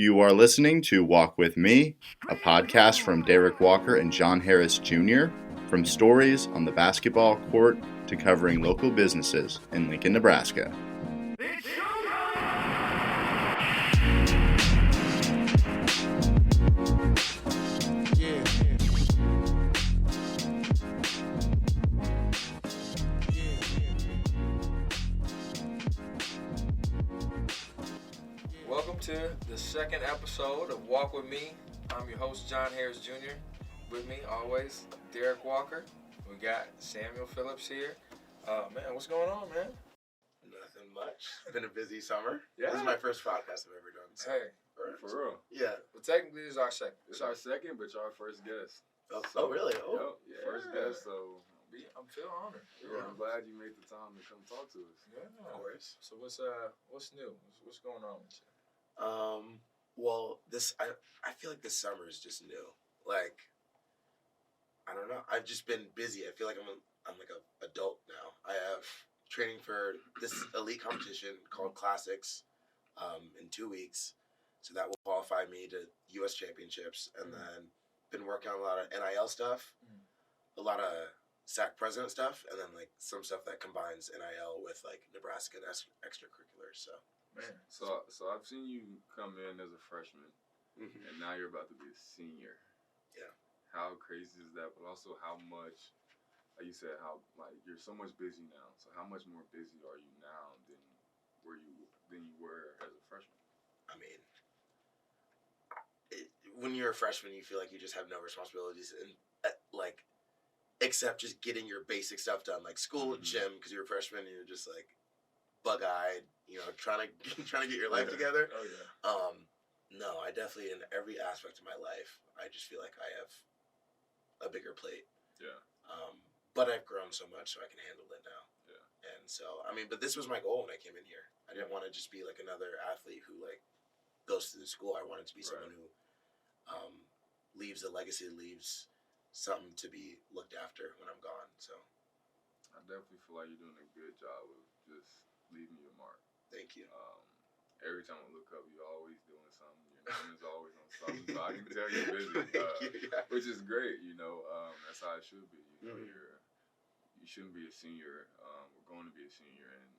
You are listening to Walk With Me, a podcast from Derek Walker and John Harris Jr., from stories on the basketball court to covering local businesses in Lincoln, Nebraska. Welcome to the second episode of Walk With Me. I'm your host, John Harris Jr. With me, always, Derek Walker. We got Samuel Phillips here. Man, what's going on, man? Nothing much. It's been a busy summer. Yeah. This is my first podcast I've ever done. So. Hey, For real. Yeah. well, technically, this is our second. It's our second, but you're our first guest. Oh, really? Oh. Yep, first guest, so I'm feeling honored. I'm glad you made the time to come talk to us. Yeah. Of course. So what's new? What's going on with you? Well, I feel like this summer is just new. Like, I don't know. I've just been busy. I feel like I'm like an adult now. I have training for this elite competition called Classics in 2 weeks. So that will qualify me to U.S. Championships. And then been working on a lot of NIL stuff, a lot of SAC president stuff, and then like some stuff that combines NIL with like Nebraska and extracurriculars. So. Man, so I've seen you come in as a freshman, and now you're about to be a senior. Yeah. How crazy is that? But also, how much, like you said, you're so much busy now. So how much more busy are you now than you were as a freshman? I mean, when you're a freshman, you feel like you just have no responsibilities, and except just getting your basic stuff done, like school, gym, because you're a freshman, and you're just like bug-eyed, trying to get your life together. Oh yeah. No, I definitely, in every aspect of my life, I just feel like I have a bigger plate. Yeah. But I've grown so much, so I can handle it now. Yeah. And so, I mean, but this was my goal when I came in here. I didn't want to just be like another athlete who like goes through school. I wanted to be someone who leaves a legacy, leaves something to be looked after when I'm gone. So I definitely feel like you're doing a good job of just leaving your mark. Thank you. Every time I look up, you're always doing something. Your name is always on something, so I can tell you're busy, which is great. That's how it should be. You shouldn't be a senior. We're going to be a senior and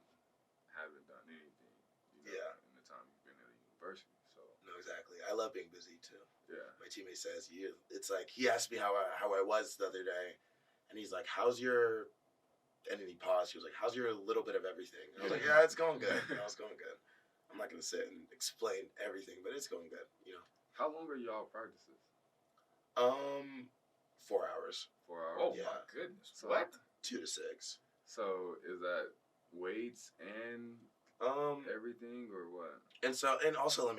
haven't done anything. In the time you've been at the university. So no, exactly. I love being busy too. Yeah. My teammate says it's like he asked me how I was the other day, and he's like, "How's your?" And then he paused. He was like, "How's your little bit of everything?" And I was like, "Yeah, it's going good. It's going good." I'm not gonna sit and explain everything, but it's going good. How long are y'all practices? 4 hours. 4 hours. Oh Yeah. my goodness! So, What? 2 to 6. So is that weights and everything or what? And also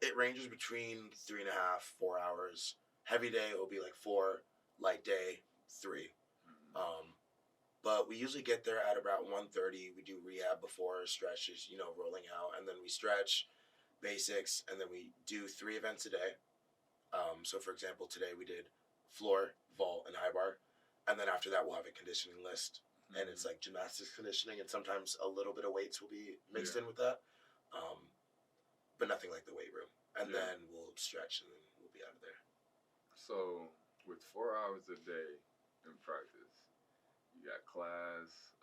it ranges between 3.5, 4 hours. Heavy day will be like 4. Light day 3. But we usually get there at about 1:30. We do rehab before stretches, rolling out, and then we stretch, basics, and then we do 3 events a day. So for example, today we did floor, vault, and high bar, and then after that we'll have a conditioning list, and it's like gymnastics conditioning, and sometimes a little bit of weights will be mixed in with that, but nothing like the weight room. And then we'll stretch, and then we'll be out of there. So with 4 hours a day in practice, you got class,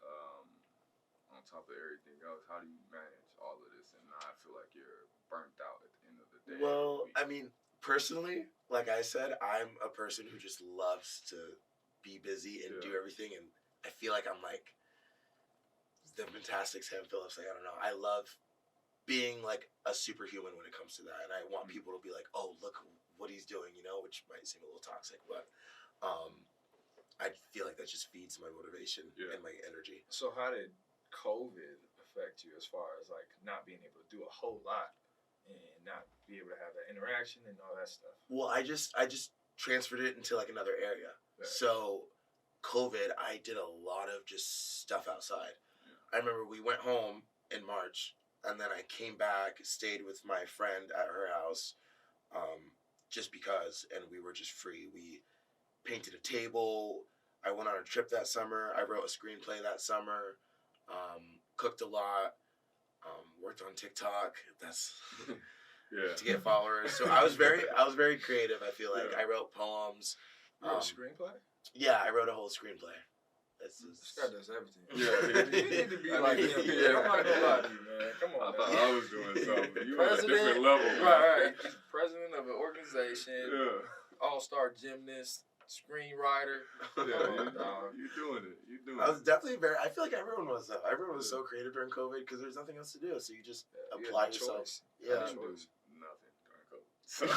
on top of everything else. How do you manage all of this and not feel like you're burnt out at the end of the day? Well, I mean, personally, like I said, I'm a person who just loves to be busy and do everything, and I feel like I'm like the fantastic Sam Phillips. Like, I don't know. I love being like a superhuman when it comes to that, and I want people to be like, "Oh, look what he's doing," which might seem a little toxic, but I feel like that just feeds my motivation and my energy. So how did COVID affect you as far as like not being able to do a whole lot and not be able to have that interaction and all that stuff? Well, I just transferred it into like another area. Right. So COVID, I did a lot of just stuff outside. I remember we went home in March, and then I came back, stayed with my friend at her house, just because, and we were just free. We painted a table. I went on a trip that summer. I wrote a screenplay that summer. Cooked a lot. Worked on TikTok. That's to get followers. So I was very creative. I feel like I wrote poems. You wrote a screenplay? Yeah, I wrote a whole screenplay. This guy does everything. Yeah, you need to be like him. Yeah. I'm not gonna lie to you, man. Come on. I thought I was doing something. You president, on a different level, man. Right. He's president of an organization. Yeah. All-star gymnast, screenwriter. Yeah, you're doing it. You're doing it. I was definitely I feel like everyone was though. Everyone was so creative during COVID because there's nothing else to do. So you just apply yourself. Yeah. I didn't do nothing during COVID. So,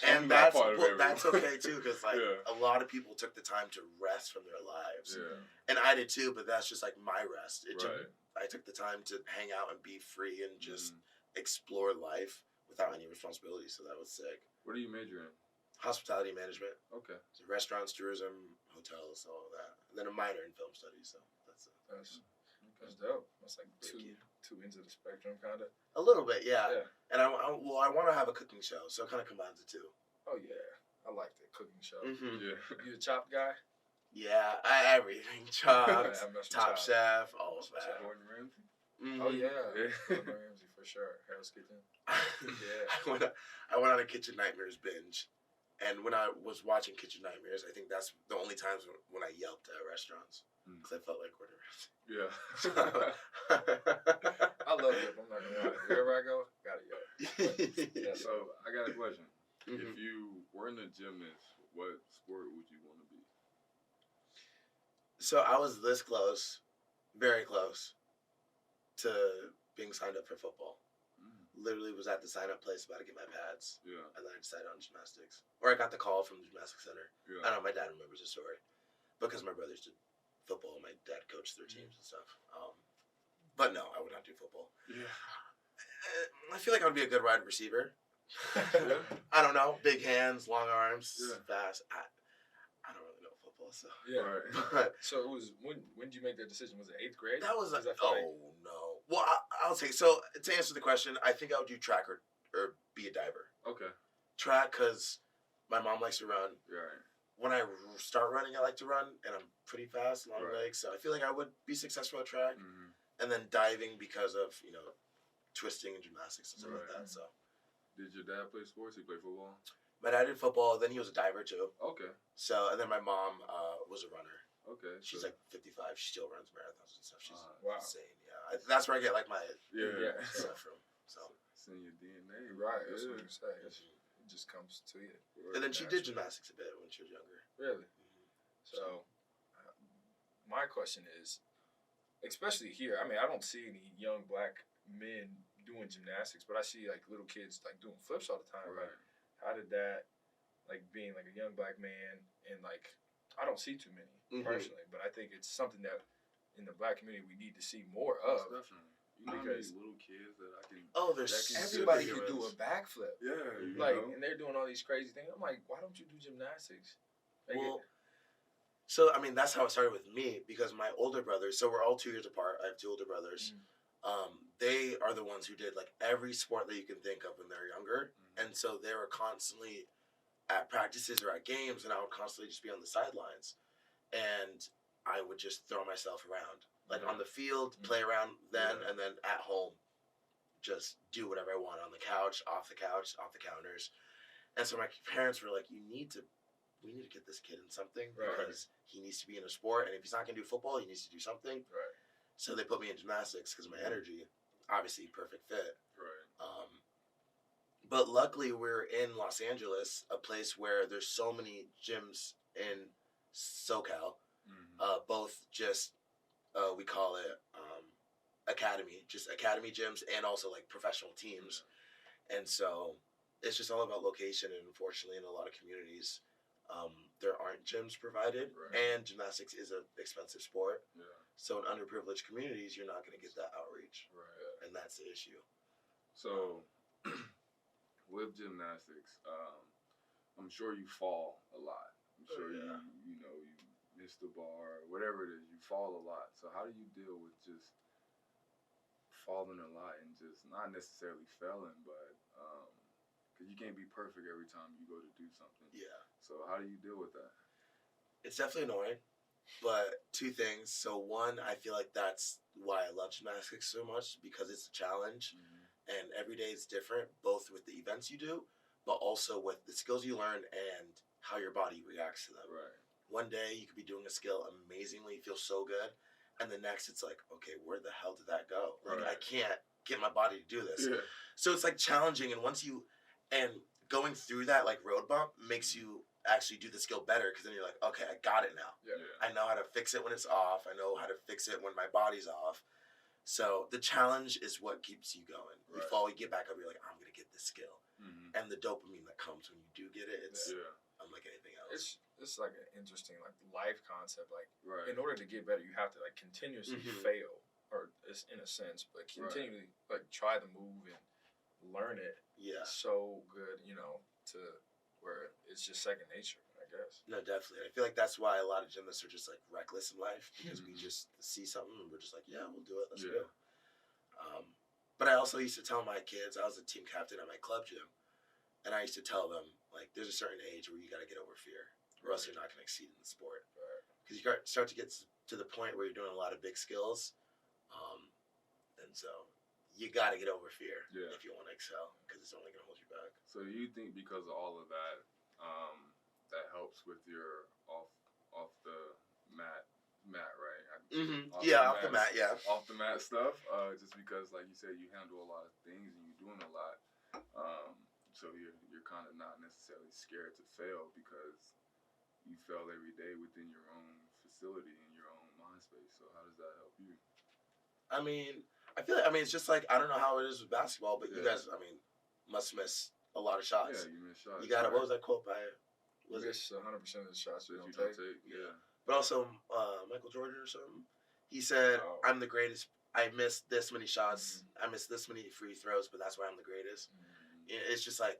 and that's okay too because like a lot of people took the time to rest from their lives. Yeah. And I did too, but that's just like my rest. Right. I took the time to hang out and be free and just explore life without any responsibility. So that was sick. What do you major in? Hospitality management. Okay. So restaurants, tourism, hotels, all of that. And then a minor in film studies. So that's dope. That's like two ends of the spectrum, kind of. A little bit, yeah. And I want to have a cooking show, so it kind of combines the two. Oh yeah, I like the cooking show. Mm-hmm. Yeah. You a chop guy? Yeah, everything. Chops, Top Chef, all of that. Gordon Ramsay? Mm-hmm. Oh yeah, Gordon Ramsay for sure. Hell's Kitchen. Yeah. I went on a Kitchen Nightmares binge. And when I was watching Kitchen Nightmares, I think that's the only times when I yelped at restaurants. Because I felt like Gordon Ramsay. Yeah. I love it. I'm not going to lie. Wherever I go, gotta yell. Yeah, so I got a question. Mm-hmm. If you weren't a gymnast, what sport would you want to be? So I was this close, very close, to being signed up for football. Literally was at the sign-up place about to get my pads. Yeah. And then I decided on gymnastics. Or I got the call from the gymnastics center. Yeah. I don't know, my dad remembers the story. Because my brothers did football. My dad coached their teams and stuff. But no, I would not do football. Yeah. I feel like I would be a good wide receiver. Yeah. I don't know. Big hands, long arms, fast. I don't really know football, so. Yeah. Right. But so it was, when did you make that decision? Was it 8th grade? that was like, like, no. Well, I'll say, so to answer the question, I think I would do track or be a diver. Okay. Track, because my mom likes to run. Right. When I start running, I like to run, and I'm pretty fast, long legs, so I feel like I would be successful at track. Mm-hmm. And then diving because of, twisting and gymnastics and stuff like that, so. Did your dad play sports? He played football? My dad did football, then he was a diver, too. Okay. So, and then my mom was a runner. Okay. She's like 55. She still runs marathons and stuff. She's wow. insane, yeah. That's where I get, like, my stuff from, so. It's in your DNA. Right, that's what you say. It just comes to you. And then she did gymnastics a bit when she was younger. Really? So, my question is, especially here, I mean, I don't see any young black men doing gymnastics, but I see, like, little kids, like, doing flips all the time. Right. Like, how did that, like, being, like, a young black man, and, like, I don't see too many, personally, but I think it's something that, in the black community, we need to see more of. Definitely. You know, because little kids that I can. Oh, there's everybody can do a backflip. Yeah, like, and they're doing all these crazy things. I'm like, why don't you do gymnastics? Like, well, so I mean, that's how it started with me because my older brothers. So we're all 2 years apart. I have 2 older brothers. They are the ones who did like every sport that you can think of when they're younger, and so they were constantly at practices or at games, and I would constantly just be on the sidelines, and I would just throw myself around. Like on the field, play around then, and then at home, just do whatever I want on the couch, off the counters. And so my parents were like, we need to get this kid in something because he needs to be in a sport. And if he's not going to do football, he needs to do something. Right. So they put me in gymnastics because of my energy, obviously perfect fit. Right. But luckily we're in Los Angeles, a place where there's so many gyms in SoCal, both just, we call it academy gyms and also like professional teams. And so it's just all about location, and unfortunately in a lot of communities there aren't gyms provided, and gymnastics is an expensive sport. So in underprivileged communities you're not going to get that outreach, and that's the issue. So with gymnastics, I'm sure you fall a lot. I'm sure you miss the bar, whatever it is, you fall a lot. So how do you deal with just falling a lot and just not necessarily failing, but because you can't be perfect every time you go to do something. Yeah. So how do you deal with that? It's definitely annoying, but 2 things. So one, I feel like that's why I love gymnastics so much, because it's a challenge. and every day is different, both with the events you do, but also with the skills you learn and how your body reacts to them. Right. One day you could be doing a skill amazingly, feel so good, and the next it's like, okay, where the hell did that go? Like, I can't get my body to do this. Yeah. So it's like challenging, and going through that like road bump makes you actually do the skill better, because then you're like, okay, I got it now. Yeah. I know how to fix it when it's off. I know how to fix it when my body's off. So the challenge is what keeps you going. You Right. fall, you get back up, you're like, I'm gonna get this skill, Mm-hmm. and the dopamine that comes when you do get it, it's unlike anything else. It's like an interesting like life concept. Like Right. in order to get better, you have to like continuously fail, or it's in a sense, but continually like try the move and learn it. Yeah. So good, to where it's just second nature, I guess. No, definitely. I feel like that's why a lot of gymnasts are just like reckless in life, because we just see something and we're just like, yeah, we'll do it. Let's go. But I also used to tell my kids, I was a team captain at my club gym, and I used to tell them, like, there's a certain age where you got to get over fear, or else you're not going to exceed in the sport. Because you start to get to the point where you're doing a lot of big skills, and so you got to get over fear if you want to excel, because it's only going to hold you back. So you think because of all of that, that helps with your off the mat, right? Off the mat, yeah. Off the mat stuff. Just because, like you said, you handle a lot of things and you're doing a lot. So you're kind of not necessarily scared to fail, because you fail every day within your own facility in your own mind space. So how does that help you? I mean, it's just like, I don't know how it is with basketball, but you guys, must miss a lot of shots. Yeah, you miss shots. You got it. What was that quote by? Was it 100% of the shots So you if don't you don't take? take, yeah. But also, Michael Jordan or something, he said, I'm the greatest. I missed this many shots. I missed this many free throws, but that's why I'm the greatest. It's just like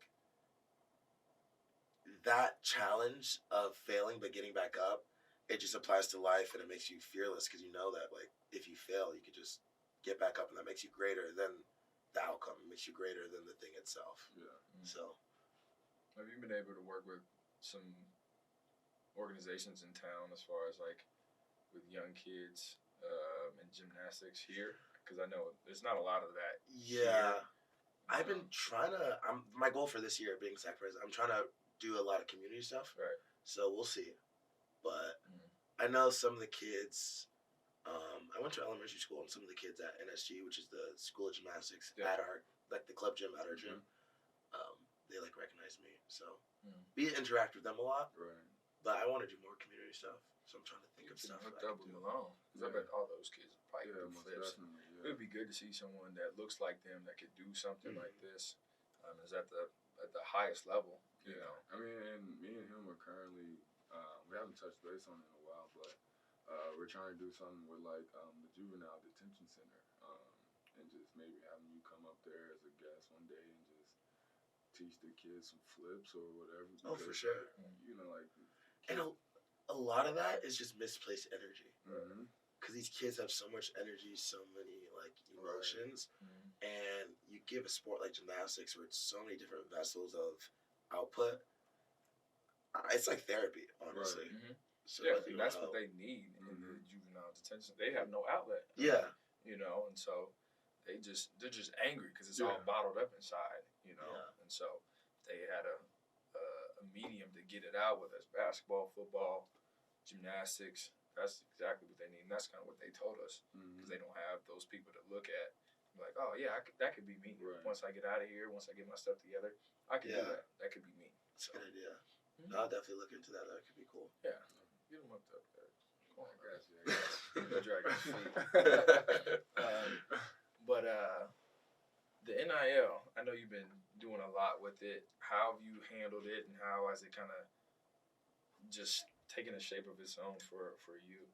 that challenge of failing but getting back up, it just applies to life, and it makes you fearless, because you know that, like, if you fail, you could just get back up, and that makes you greater than the outcome. It makes you greater than the thing itself. Yeah. So, have you been able to work with some organizations in town as far as like with young kids in gymnastics here? Because I know there's not a lot of that. Yeah. Here. I've been trying to. My goal for this year, being SAC president, I'm trying to do a lot of community stuff. Right. So we'll see. But I know some of the kids. I went to elementary school, and some of the kids at NSG, which is the school of gymnastics, at our the club gym at our gym, they like recognize me. So we interact with them a lot. Right. But I want to do more community stuff. So I'm trying to think of Getting stuff. hooked up with Malone. I bet all those kids probably do flips. It would be good to see someone that looks like them that could do something like this. Is at the highest level. You know. I mean, and me and him are currently we haven't touched base on it in a while, but we're trying to do something with like the juvenile detention center, and just maybe having you come up there as a guest one day and just teach the kids some flips or whatever. Oh, for sure. You know, like. And a lot of that is just misplaced energy. Mm-hmm. Because these kids have so much energy, so many like emotions, and you give a sport like gymnastics where it's so many different vessels of output. It's like therapy, honestly. Right. So yeah, I think that's what they need in the juvenile detention. They have no outlet. Yeah. You know, and so they're just angry because it's all bottled up inside. You know, and so they had a medium to get it out, whether it's basketball, football, gymnastics. That's exactly what they need, and that's kind of what they told us, because they don't have those people to look at. Like, oh yeah, that could be me. Right. Once I get out of here, once I get my stuff together, I can do that. That could be me. That's a good idea. I'll definitely look into that. That could be cool. Yeah, get them up there. Come on, guys. Drag your feet. But the NIL, I know you've been doing a lot with it. How have you handled it, and how has it kind of just taken a shape of its own for you?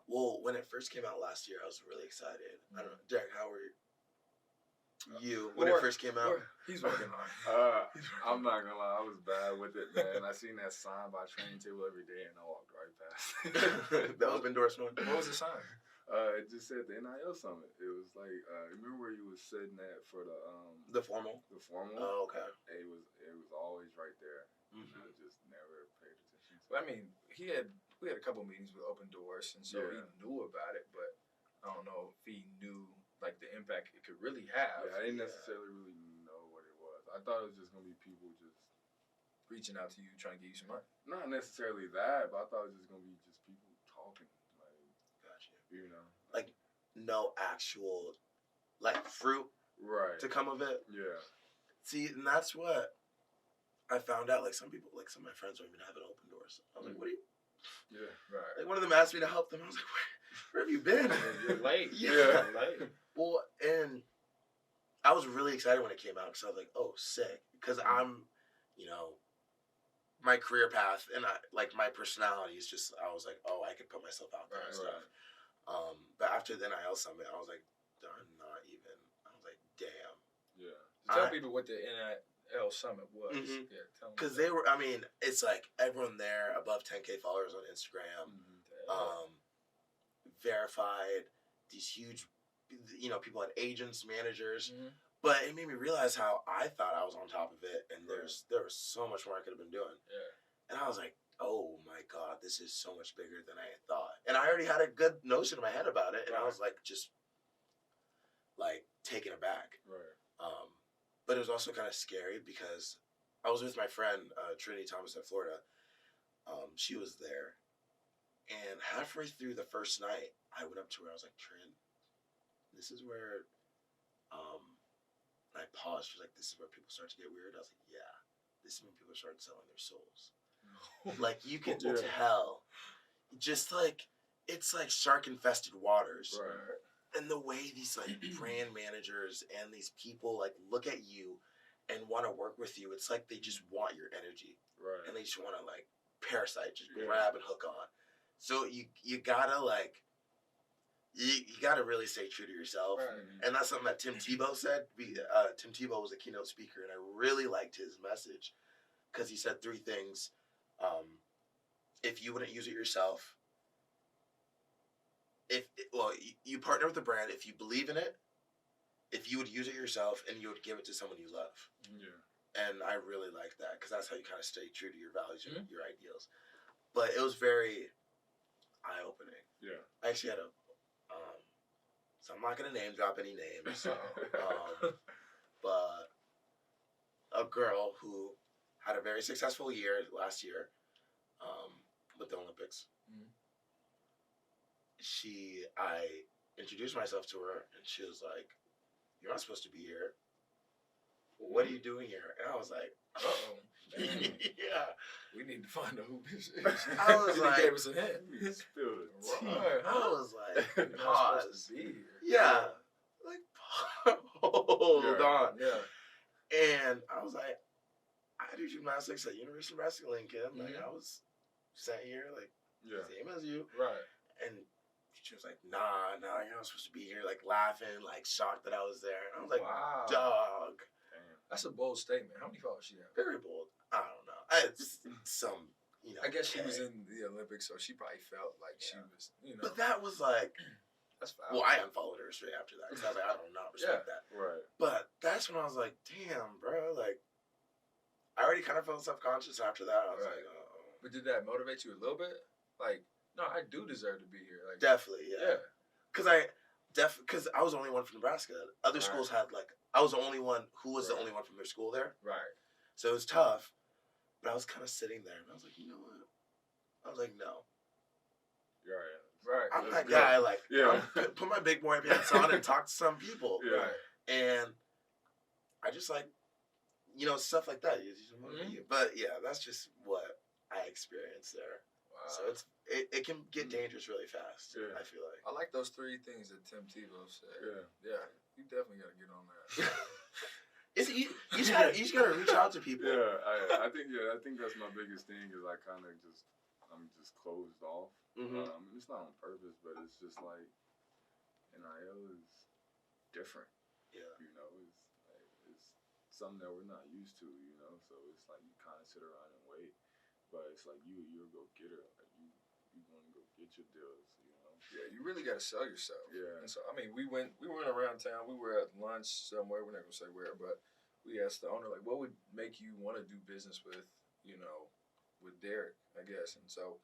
Well, when it first came out last year, I was really excited. I don't know, Derek, how were you when it first came out? He's working on it. I'm not gonna lie, I was bad with it, man. I seen that sign by training table every day, and I walked right past it. The open endorsement. What was the sign? It just said the NIL Summit. It was like, remember where you was sitting at for the formal? The formal. Oh, okay. It was always right there. I just never paid attention. Well, I mean, we had a couple meetings with Open Doors, and so he knew about it, but I don't know if he knew like the impact it could really have. Yeah, I didn't necessarily really know what it was. I thought it was just gonna be people just reaching out to you, trying to get you some money. not necessarily that, but I thought it was just gonna be just people talking, like, Gotcha. you know, Like no actual like fruit right to come of it. Yeah. See, and that's what I found out. Like some people, like some of my friends don't even have it open doors. I was like, what are you? Yeah. Right. Like one of them asked me to help them. I was like, where have you been? You're late. Yeah. You're late. Well, and I was really excited when it came out because I was like, oh, sick. Because I'm, you know, my career path and my personality is just, I was like, oh, I could put myself out there and stuff. But after the NIL Summit, I was like, I'm not even, I was like, damn. Yeah. Tell people what the NIL Summit was. Mm-hmm. Yeah, tell them. Because they were, I mean, it's like everyone there above 10K followers on Instagram, verified, these huge, you know, people had agents, managers. Mm-hmm. But it made me realize how I thought I was on top of it, and there was so much more I could have been doing. Yeah. And I was like, oh my God, this is so much bigger than I had thought. And I already had a good notion in my head about it, and I was like, just like taken aback. Right. But it was also kind of scary because I was with my friend Trinity Thomas at Florida. She was there, and halfway through the first night, I went up to her. I was like, Trin, this is where. I paused. She was like, this is where people start to get weird. I was like, yeah, this is when people start selling their souls. Like, you can tell. Just like, it's like shark-infested waters. Right. And the way these, like, brand managers and these people, like, look at you and want to work with you, it's like they just want your energy. Right. And they just want to, like, parasite, just grab and hook on. So you gotta, like, you got to really stay true to yourself. Right. And that's something that Tim Tebow said. Tim Tebow was a keynote speaker, and I really liked his message because he said 3 things. If you wouldn't use it yourself, you partner with a brand if you believe in it, if you would use it yourself, and you would give it to someone you love. Yeah. And I really like that because that's how you kind of stay true to your values and your ideals. But it was very eye-opening. Yeah. I actually had so I'm not going to name drop any names, but a girl who had a very successful year last year with the Olympics. Mm-hmm. I introduced myself to her, and she was like, you're not supposed to be here. What are you doing here? And I was like, uh-oh. Yeah. We need to find out who this is. I was like, gave us a hint. Spilled the tea. I was like, You're not pause. supposed to be here. Yeah. Like, hold on. Yeah. And I was like, I do gymnastics at University of Nebraska-Lincoln. Like, I was sent here, like, same as you. Right. And she was like, nah, you're not supposed to be here. Like, laughing, like, shocked that I was there. And I was like, wow. dog. Damn. That's a bold statement. How many followers she have? Very bold. I don't know. It's some, you know. I guess she was in the Olympics, so she probably felt like she was, you know. But that was like, that's fine. well, I unfollowed her straight after that because I was like, I do not respect that. Right. But that's when I was like, damn, bro. Like, I already kind of felt self-conscious after that. I was like, oh. But did that motivate you a little bit? Like, no, I do deserve to be here. Like, Definitely, yeah. Because I was the only one from Nebraska. Other schools had, like, I was the only one who was the only one from their school there. Right. So it was tough. But I was kind of sitting there, and I was like, you know what? I was like, no. Right. I'm that guy, like, put my big boy pants on and talk to some people. Yeah. And I just, like, you know, stuff like that. But, yeah, that's just what I experienced there. Wow. So it can get dangerous really fast, I feel like. I like those 3 things that Tim Tebow said. Yeah. You definitely got to get on that. You just gotta reach out to people. Yeah, I think that's my biggest thing is I'm just closed off. Mm-hmm. It's not on purpose, but it's just like NIL is different. Yeah, you know, it's something that we're not used to. You know, so it's like you kind of sit around and wait, but it's like you're a go getter. Like you want to go get your deals. You know. Yeah, you really got to sell yourself. Yeah. And so I mean, we went around town. We were at lunch somewhere. We're not gonna say where, but we asked the owner, like, what would make you want to do business with, you know, with Derek, I guess. And so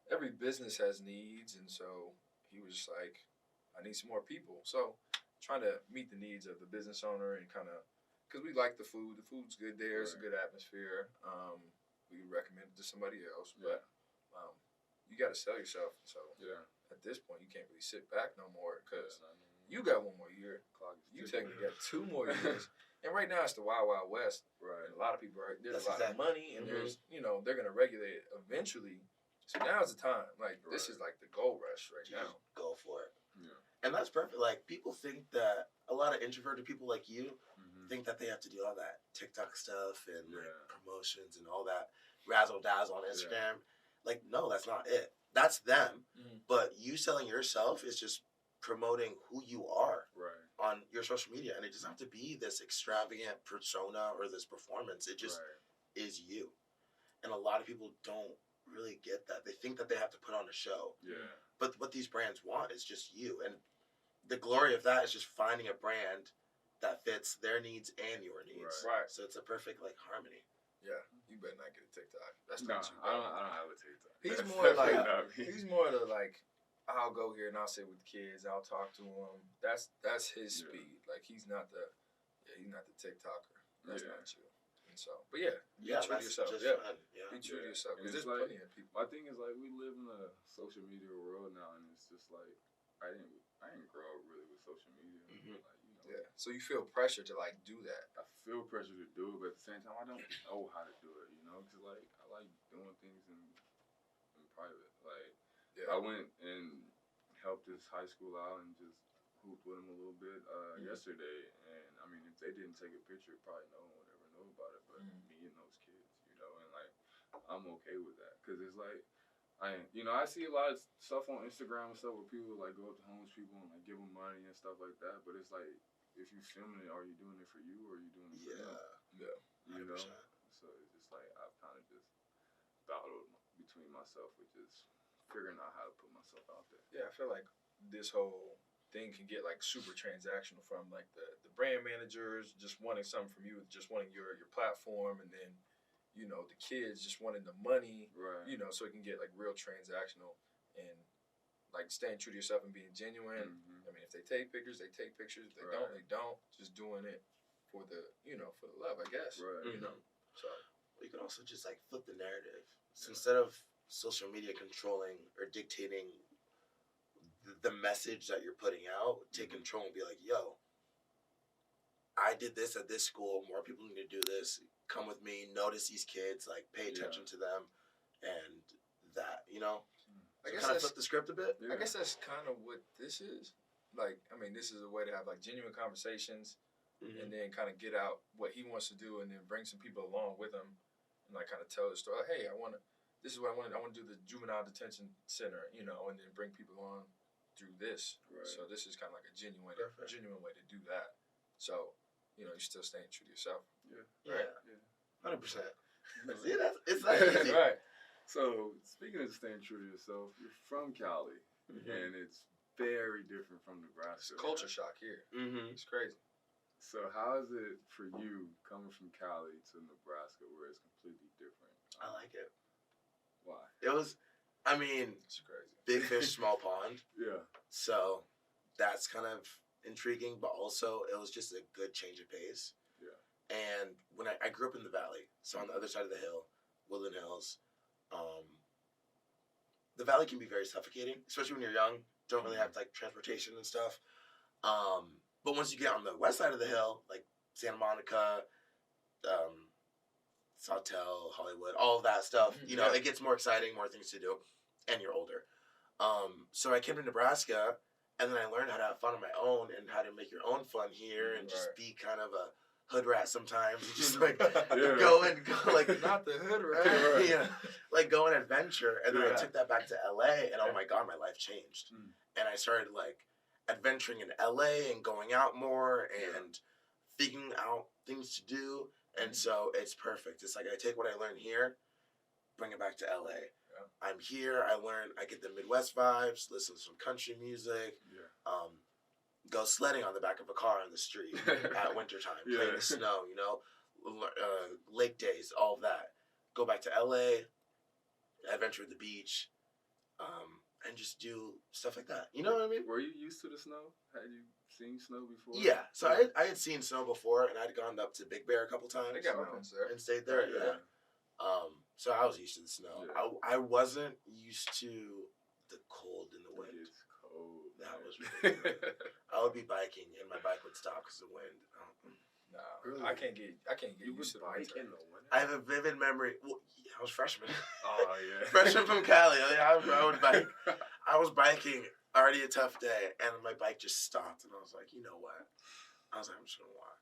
every business has needs. And so he was just like, I need some more people. So trying to meet the needs of the business owner and kind of, because we like the food. The food's good there. It's a good atmosphere. We recommend it to somebody else, but you got to sell yourself. So at this point, you can't really sit back no more because you got one more year. You technically got 2 more years. And right now, it's the Wild Wild West. Right. And a lot of people there's a lot of money, and there's, they're going to regulate it eventually. So now's the time. Like, this is like the gold rush right now. Go for it. Yeah. And that's perfect. Like, people think that a lot of introverted people like you think that they have to do all that TikTok stuff and like promotions and all that razzle dazzle on Instagram. Like, no, that's not it. That's them. But you selling yourself is just promoting who you are on your social media. And it doesn't have to be this extravagant persona or this performance. It just is you. And a lot of people don't really get that. They think that they have to put on a show. Yeah. But what these brands want is just you. And the glory of that is just finding a brand that fits their needs and your needs. Right. So it's a perfect like harmony. Yeah. You better not get a TikTok. That's No, not you. I don't have a TikTok. He's more like he's more the like, I'll go here and I'll sit with the kids. I'll talk to them. That's his speed. Like he's not the TikToker. That's not you. And so, but be true to yourself. Fun. Be true to yourself. Because there's like, plenty of people. My thing is like we live in a social media world now, and it's just like I didn't grow up really with social media. Like, So you feel pressure to like do that. I feel pressure to do it, but at the same time, I don't know how to do it. Because like I like doing things in private. Like I went and helped this high school out and just hooped with them a little bit yesterday. And I mean, if they didn't take a picture, probably no one would ever know about it. But me and those kids, and like I'm okay with that because it's like I see a lot of stuff on Instagram and stuff where people like go up to homeless people and like give them money and stuff like that. But it's like if you filming it, are you doing it for you or are you doing it for them? Yeah. 100%. So it's just like I've kind of just battled between myself with just figuring out how to put myself out there. Yeah, I feel like this whole thing can get like super transactional from like the brand managers just wanting something from you, just wanting your platform, and then the kids just wanting the money, right? So it can get like real transactional and like staying true to yourself and being genuine. I mean, if they take pictures, they take pictures. If they don't, they don't. Just doing it for the for the love, I guess. Right. So you can also just like flip the narrative. So instead of social media controlling or dictating the message that you're putting out, take control and be like, yo, I did this at this school. More people need to do this. Come with me. Notice these kids. Like, pay attention to them, and that. I guess kind of flip the script a bit. I guess that's kind of what this is. Like, I mean, this is a way to have like genuine conversations, and then kind of get out what he wants to do, and then bring some people along with him, and like kind of tell the story. Like, hey, this is what I want. I want to do the juvenile detention center, and then bring people on through this. Right. So this is kind of like a genuine way to do that. So you're still staying true to yourself. Yeah. 100%. See, it's that easy. Right. So speaking of staying true to yourself, you're from Cali, and it's very different from Nebraska. It's culture shock here. It's crazy. So how is it for you coming from Cali to Nebraska where it's completely different? I like it. Why? It was, It's crazy. Big fish, small pond. Yeah. So that's kind of intriguing, but also it was just a good change of pace. Yeah. And when I grew up in the valley, so on the other side of the hill, Woodland Hills, the valley can be very suffocating, especially when you're young. Don't really have like transportation and stuff. But once you get on the west side of the hill, like Santa Monica, Sawtelle, Hollywood, all of that stuff, it gets more exciting, more things to do, and you're older. So I came to Nebraska, and then I learned how to have fun on my own and how to make your own fun here and just be kind of a hood rat sometimes. And just like go like not the hood rat. Like go and adventure. And then I took that back to LA, and oh my God, my life changed. And I started like adventuring in LA and going out more and figuring out things to do. And so it's perfect. It's like I take what I learned here, bring it back to LA. I'm here. I get the Midwest vibes. Listen to some country music. Go sledding on the back of a car on the street at wintertime. Play in the snow. Lake days. All of that. Go back to LA. Adventure at the beach. And just do stuff like that. You know what I mean? Were you used to the snow? Had you seen snow before? Yeah, so I had seen snow before, and I'd gone up to Big Bear a couple times. They got mountains there. And stayed there, yeah. So I was used to the snow. Yeah. I wasn't used to the cold and the wind. It's cold. That man. was ridiculous. I would be biking, and my bike would stop because of the wind. Nah, Really? I can't get You used to would the bike winter. in the winter? I have a vivid memory. Well, yeah, I was freshman. Oh, yeah. Freshman from Cali. I would bike. I was biking, already a tough day, and my bike just stopped, and I was like, you know what? I was like, I'm just gonna walk.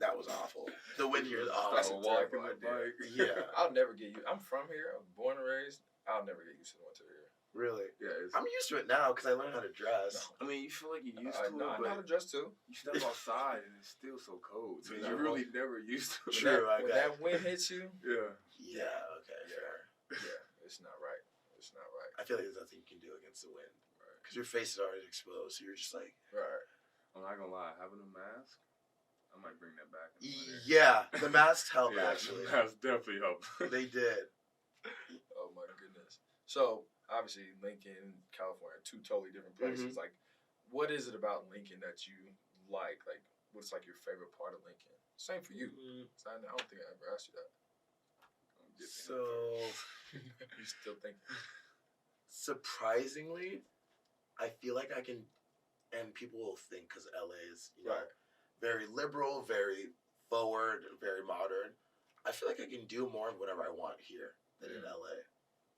That was awful. The wind here is That's awful. a walking terrible the idea. bike. Yeah, I'll never get used. I'm from here. I'm born and raised. I'll never get used to the winter here. really. Yeah, it's, I'm used to it now because I learned how to dress. I mean, you feel like you're used to No, I it, know how to but dress too. you step outside and it's still so cold. So Yeah. you're really never used to it. True, I When got that wind hits you, Yeah. Yeah, okay, Yeah. fair. yeah, it's not right. It's not right. I feel like there's nothing you can do against the wind. Because your face is already exposed, so you're just like... Right. I'm not gonna lie, having a mask, I might bring that back in the winter. Yeah, the masks help, Yeah, actually. the masks definitely help. They did. Oh my goodness. So obviously, Lincoln, California, two totally different places. Like, what is it about Lincoln that you like? Like, what's like your favorite part of Lincoln? Same for you. I don't think I ever asked you that. So, You still think? surprisingly, I feel like I can... And people will think, because LA is, you know, Right. very liberal, very forward, very modern. I feel like I can do more of whatever I want here than in LA.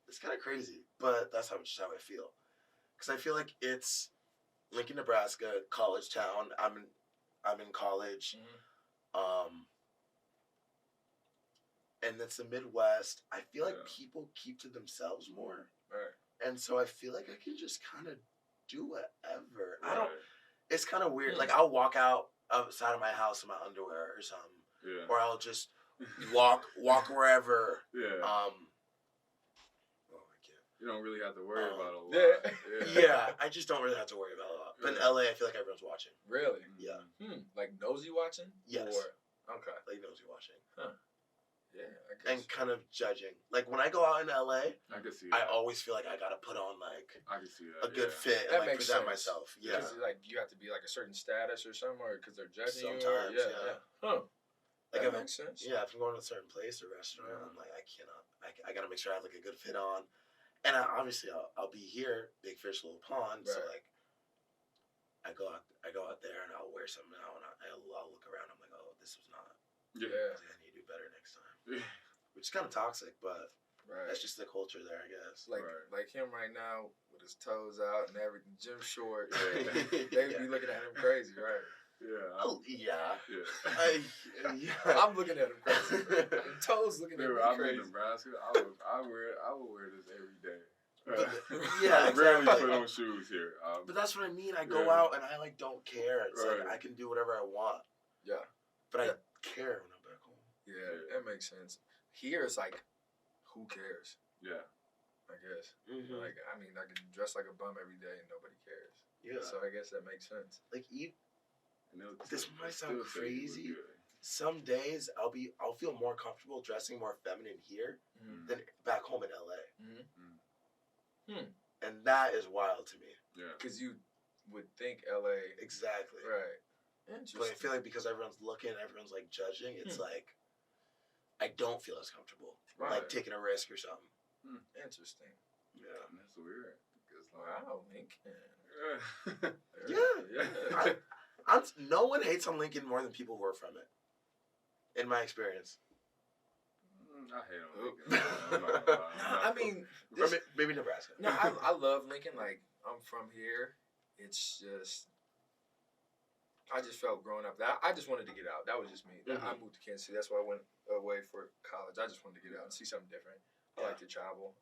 It's kind of crazy, but that's just how I feel. Because I feel like it's Lincoln, Nebraska, college town. I'm in college, and it's the Midwest. I feel like people keep to themselves more, Right. and so I feel like I can just kind of do whatever. I Right. don't. It's kind of weird. Like, I'll walk outside of my house in my underwear or something, Yeah. or I'll just walk wherever. Yeah. Oh, I can't. You don't really have to worry about a lot. Yeah. Yeah, I just don't really have to worry about a lot. But in Yeah. LA, I feel like everyone's watching. Really? Yeah, Like nosy watching? Yes. Or, okay. like knows you're watching Yeah, I guess. and kind of judging. Like, when I go out in LA, I can see I that. always feel like I gotta put on like I can see that. a good yeah. fit and That like makes present sense. myself. Yeah, Because like you have to be like a certain status or something, or because they're judging Sometimes, you. Or, yeah. Huh. Like, That if makes sense. yeah. If I'm going to a certain place or restaurant, Yeah. I'm like, I cannot. I gotta make sure I have like a good fit on. And obviously, I'll be here, big fish, little pond. So Right. like, I go out there and I'll wear something out and I'll look around. I'm like, oh, this was not. Yeah. I need to do better next time. Which is kind of toxic, but Right. that's just the culture there, I guess. Like Right. like him right now with his toes out and everything, gym short. Yeah. They would be looking at him crazy, right? Yeah. Oh yeah. Yeah. Yeah. I'm looking at him crazy. Them toes looking at Dude, me I'm in crazy. Nebraska. I would wear this every day. Yeah, I rarely exactly. put on shoes here. But that's what I mean. I go Yeah. out and I like don't care. It's like Right. I can do whatever I want, Yeah. but I Yeah. care when I'm back home. Yeah, that makes sense. Here it's like, who cares? Yeah. I guess. Mm-hmm. Like, I mean, I can dress like a bum every day and nobody cares. Yeah. So I guess that makes sense. Like And This might sound still say you look crazy. good. some days I'll feel more comfortable dressing more feminine here Mm. than back home in LA, Mm. and that is wild to me. Yeah. Because you would think LA. Exactly. Right. Interesting. But I feel like because everyone's looking, everyone's like judging. It's like I don't feel as comfortable, Right. like taking a risk or something. Interesting. Yeah. That's weird. Because Wow, Lincoln. Yeah. No one hates on Lincoln more than people who are from it. In my experience. I hate on Oop. Lincoln. I'm not gonna lie. No, I mean, Or maybe Nebraska. no, I love Lincoln. Like, I'm from here. It's just, I just felt growing up that I just wanted to get out. That was just me. Mhm. I moved to Kansas City. That's why I went away for college. I just wanted to get out and see something different. I Yeah. like to travel.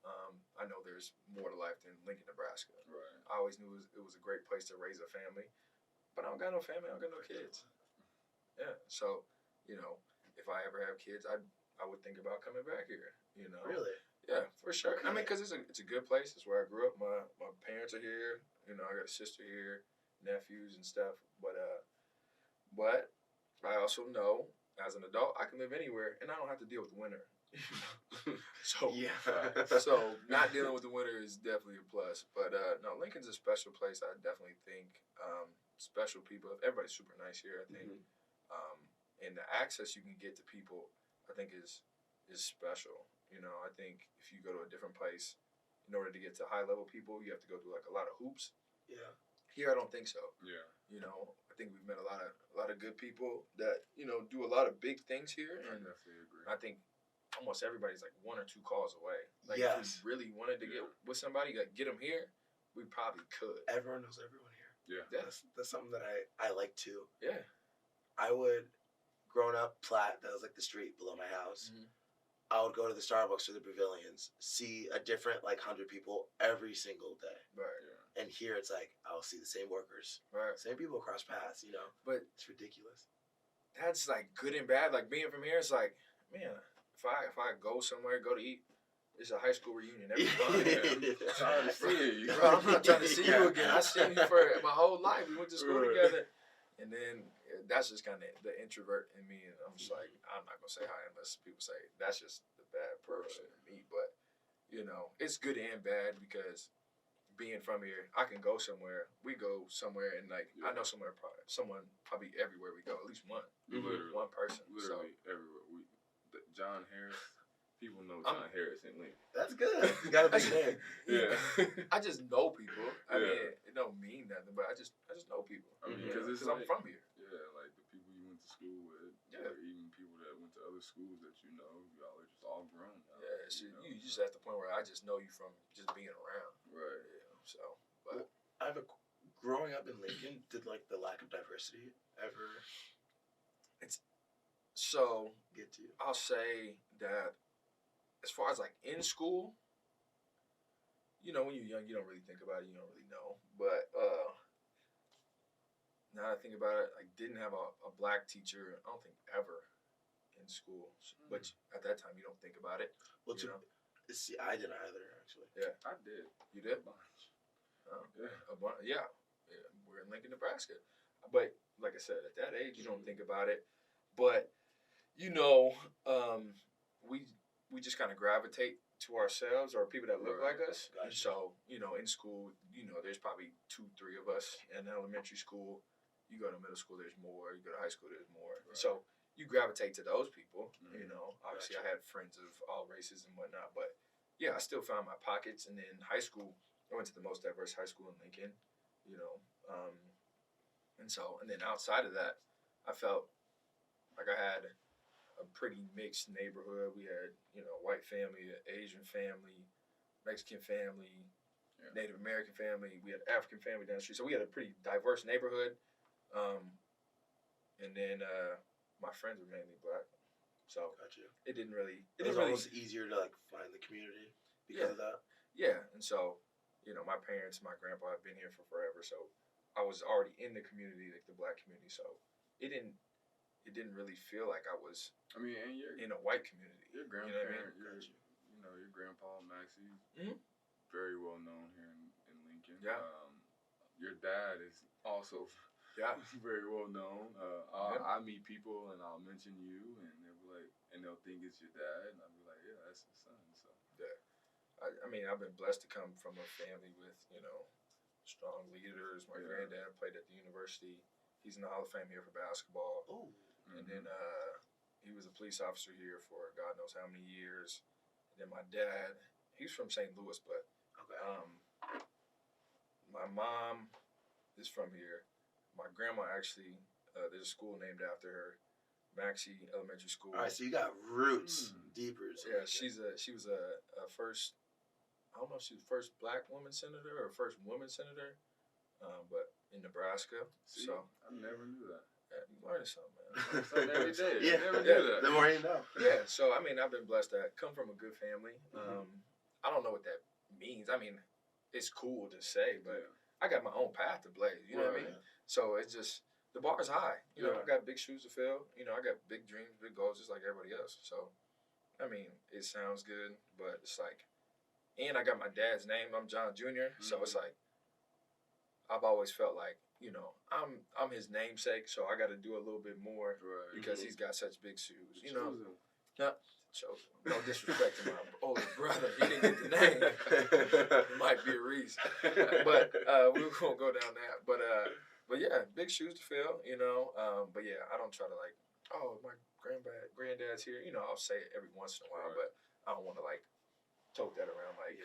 I know there's more to life than Lincoln, Nebraska. Right. I always knew it was a great place to raise a family, but I don't got no family. I don't got no kids. Yeah. So, if I ever have kids, I would think about coming back here. Really? Yeah, for sure. I mean, Okay. because it's a good place. It's where I grew up. My parents are here. I got a sister here, nephews and stuff. But I also know as an adult I can live anywhere and I don't have to deal with the winter. So Yeah. so not dealing with the winter is definitely a plus. But no, Lincoln's a special place. I definitely think special people. Everybody's super nice here, I think. And the access you can get to people, I think, is special. You know, I think if you go to a different place, in order to get to high level people, you have to go through like a lot of hoops. Yeah. Here, I don't think so. Yeah. You know, I think we've met a lot of good people that, you know, do a lot of big things here, I and definitely agree. I think almost everybody's like 1 or 2 calls away. Like, Yes. if we really wanted to get with somebody, like get them here, we probably could. Everyone knows everyone here. Yeah. That's something that I like too. Yeah. I would, growing up, Platt, that was like the street below my house. Mhm. I would go to the Starbucks or the pavilions, see a different like 100 people every single day. Right. Yeah. And here it's like I'll see the same workers, Right. same people across paths. You know, But it's ridiculous. that's like good and bad. Like being from here, it's like, man, if I go somewhere, go to eat, it's a high school reunion every time. Yeah. Trying to see you. Bro, I'm not trying to see you Yeah. again. I seen you for my whole life. We went to school Right. together. And then that's just kind of the introvert in me. And I'm just like, I'm not going to say hi unless people say that's just the bad person in me. But, you know, it's good and bad because being from here, I can go somewhere. We go somewhere and, like, I know someone probably everywhere we go, at least one. Literally. One person. Literally everywhere. John Harris. People know John Harris in Lincoln. That's good. You got a big name. Yeah. I just know people. I Yeah. mean, it don't mean nothing, but I just know people. I mean, Yeah. because I'm from here. Yeah, like the people you went to school with, Yeah. or even people that went to other schools that you know, y'all are just all grown now. Yeah, so know? you just at the point where I just know you from just being around. Right. You know, so, but I have growing up in Lincoln, did like the lack of diversity ever so get to you? I'll say that as far as like in school, you know, when you're young, you don't really think about it, you don't really know. But now that I think about it, I didn't have a black teacher, I don't think ever in school. But at that time, you don't think about it. Well, You know? see, I didn't either actually. I did. You did? A bunch. Oh. Yeah. Yeah, we're in Lincoln, Nebraska. But like I said, at that age, you don't think about it. But you know, we just kind of gravitate to ourselves or people that look Right. like us. And Gotcha. so you know, in school, you know, there's probably 2-3 of us. In elementary school, you go to middle school, there's more. You go to high school, there's more. Right. So you gravitate to those people. You Mhm. know, obviously Gotcha. I had friends of all races and whatnot, but yeah, I still found my pockets. And then high school, I went to the most diverse high school in Lincoln. You know, and then outside of that, I felt like I had a pretty mixed neighborhood. We had, you know, white family, Asian family, Mexican family, Yeah. Native American family. We had African family down the street. So we had a pretty diverse neighborhood. And then my friends were mainly black. So Gotcha. it didn't really. It was almost easier to like find the community because of that. Yeah, and so, you know, my parents, my grandpa have been here for forever, so I was already in the community, like the black community. So it didn't really feel like I was I mean, and your in a white community. your You know what I mean? grandparent, your grandpa Maxie, Mhm. very well known here in Lincoln. Yeah. Your dad is also Yeah. very well known. Yeah. I meet people and I'll mention you, and they'll be like, and they'll think it's your dad, and I'll be like, yeah, that's his son. So I mean, I've been blessed to come from a family with, you know, strong leaders. My Yeah. granddad played at the university. He's in the Hall of Fame here for basketball. Oh, And then he was a police officer here for God knows how many years. And then my dad, he's from St. Louis, but okay. my mom is from here. My grandma actually, there's a school named after her, Maxie Elementary School. All right, so you got roots, deep roots. Yeah, she was a first. I don't know if she was first black woman senator or first woman senator, but in Nebraska. see, So I never knew that. you learning something, man. Something every day. Yeah, I never yeah, knew that. the more you know. Yeah, so I mean, I've been blessed to come from a good family. I don't know what that means. I mean, it's cool to say, but I got my own path to blaze. You know what I mean? So it's just the bar's high. You know, Yeah. I got big shoes to fill. You know, I got big dreams, big goals, just like everybody else. So, I mean, it sounds good, but it's like, and I got my dad's name. I'm John Jr. So it's like, I've always felt like, you know, I'm his namesake, so I got to do a little bit more Right. because he's got such big shoes. You know, Chosen. chosen. No disrespect to my older brother. He didn't get the name. Might be a reason. But we won't go down that. But But yeah, big shoes to fill, you know. But yeah, I don't try to like, oh, my granddad's here. You know, I'll say it every once in a while, but I don't want to like tote that around like,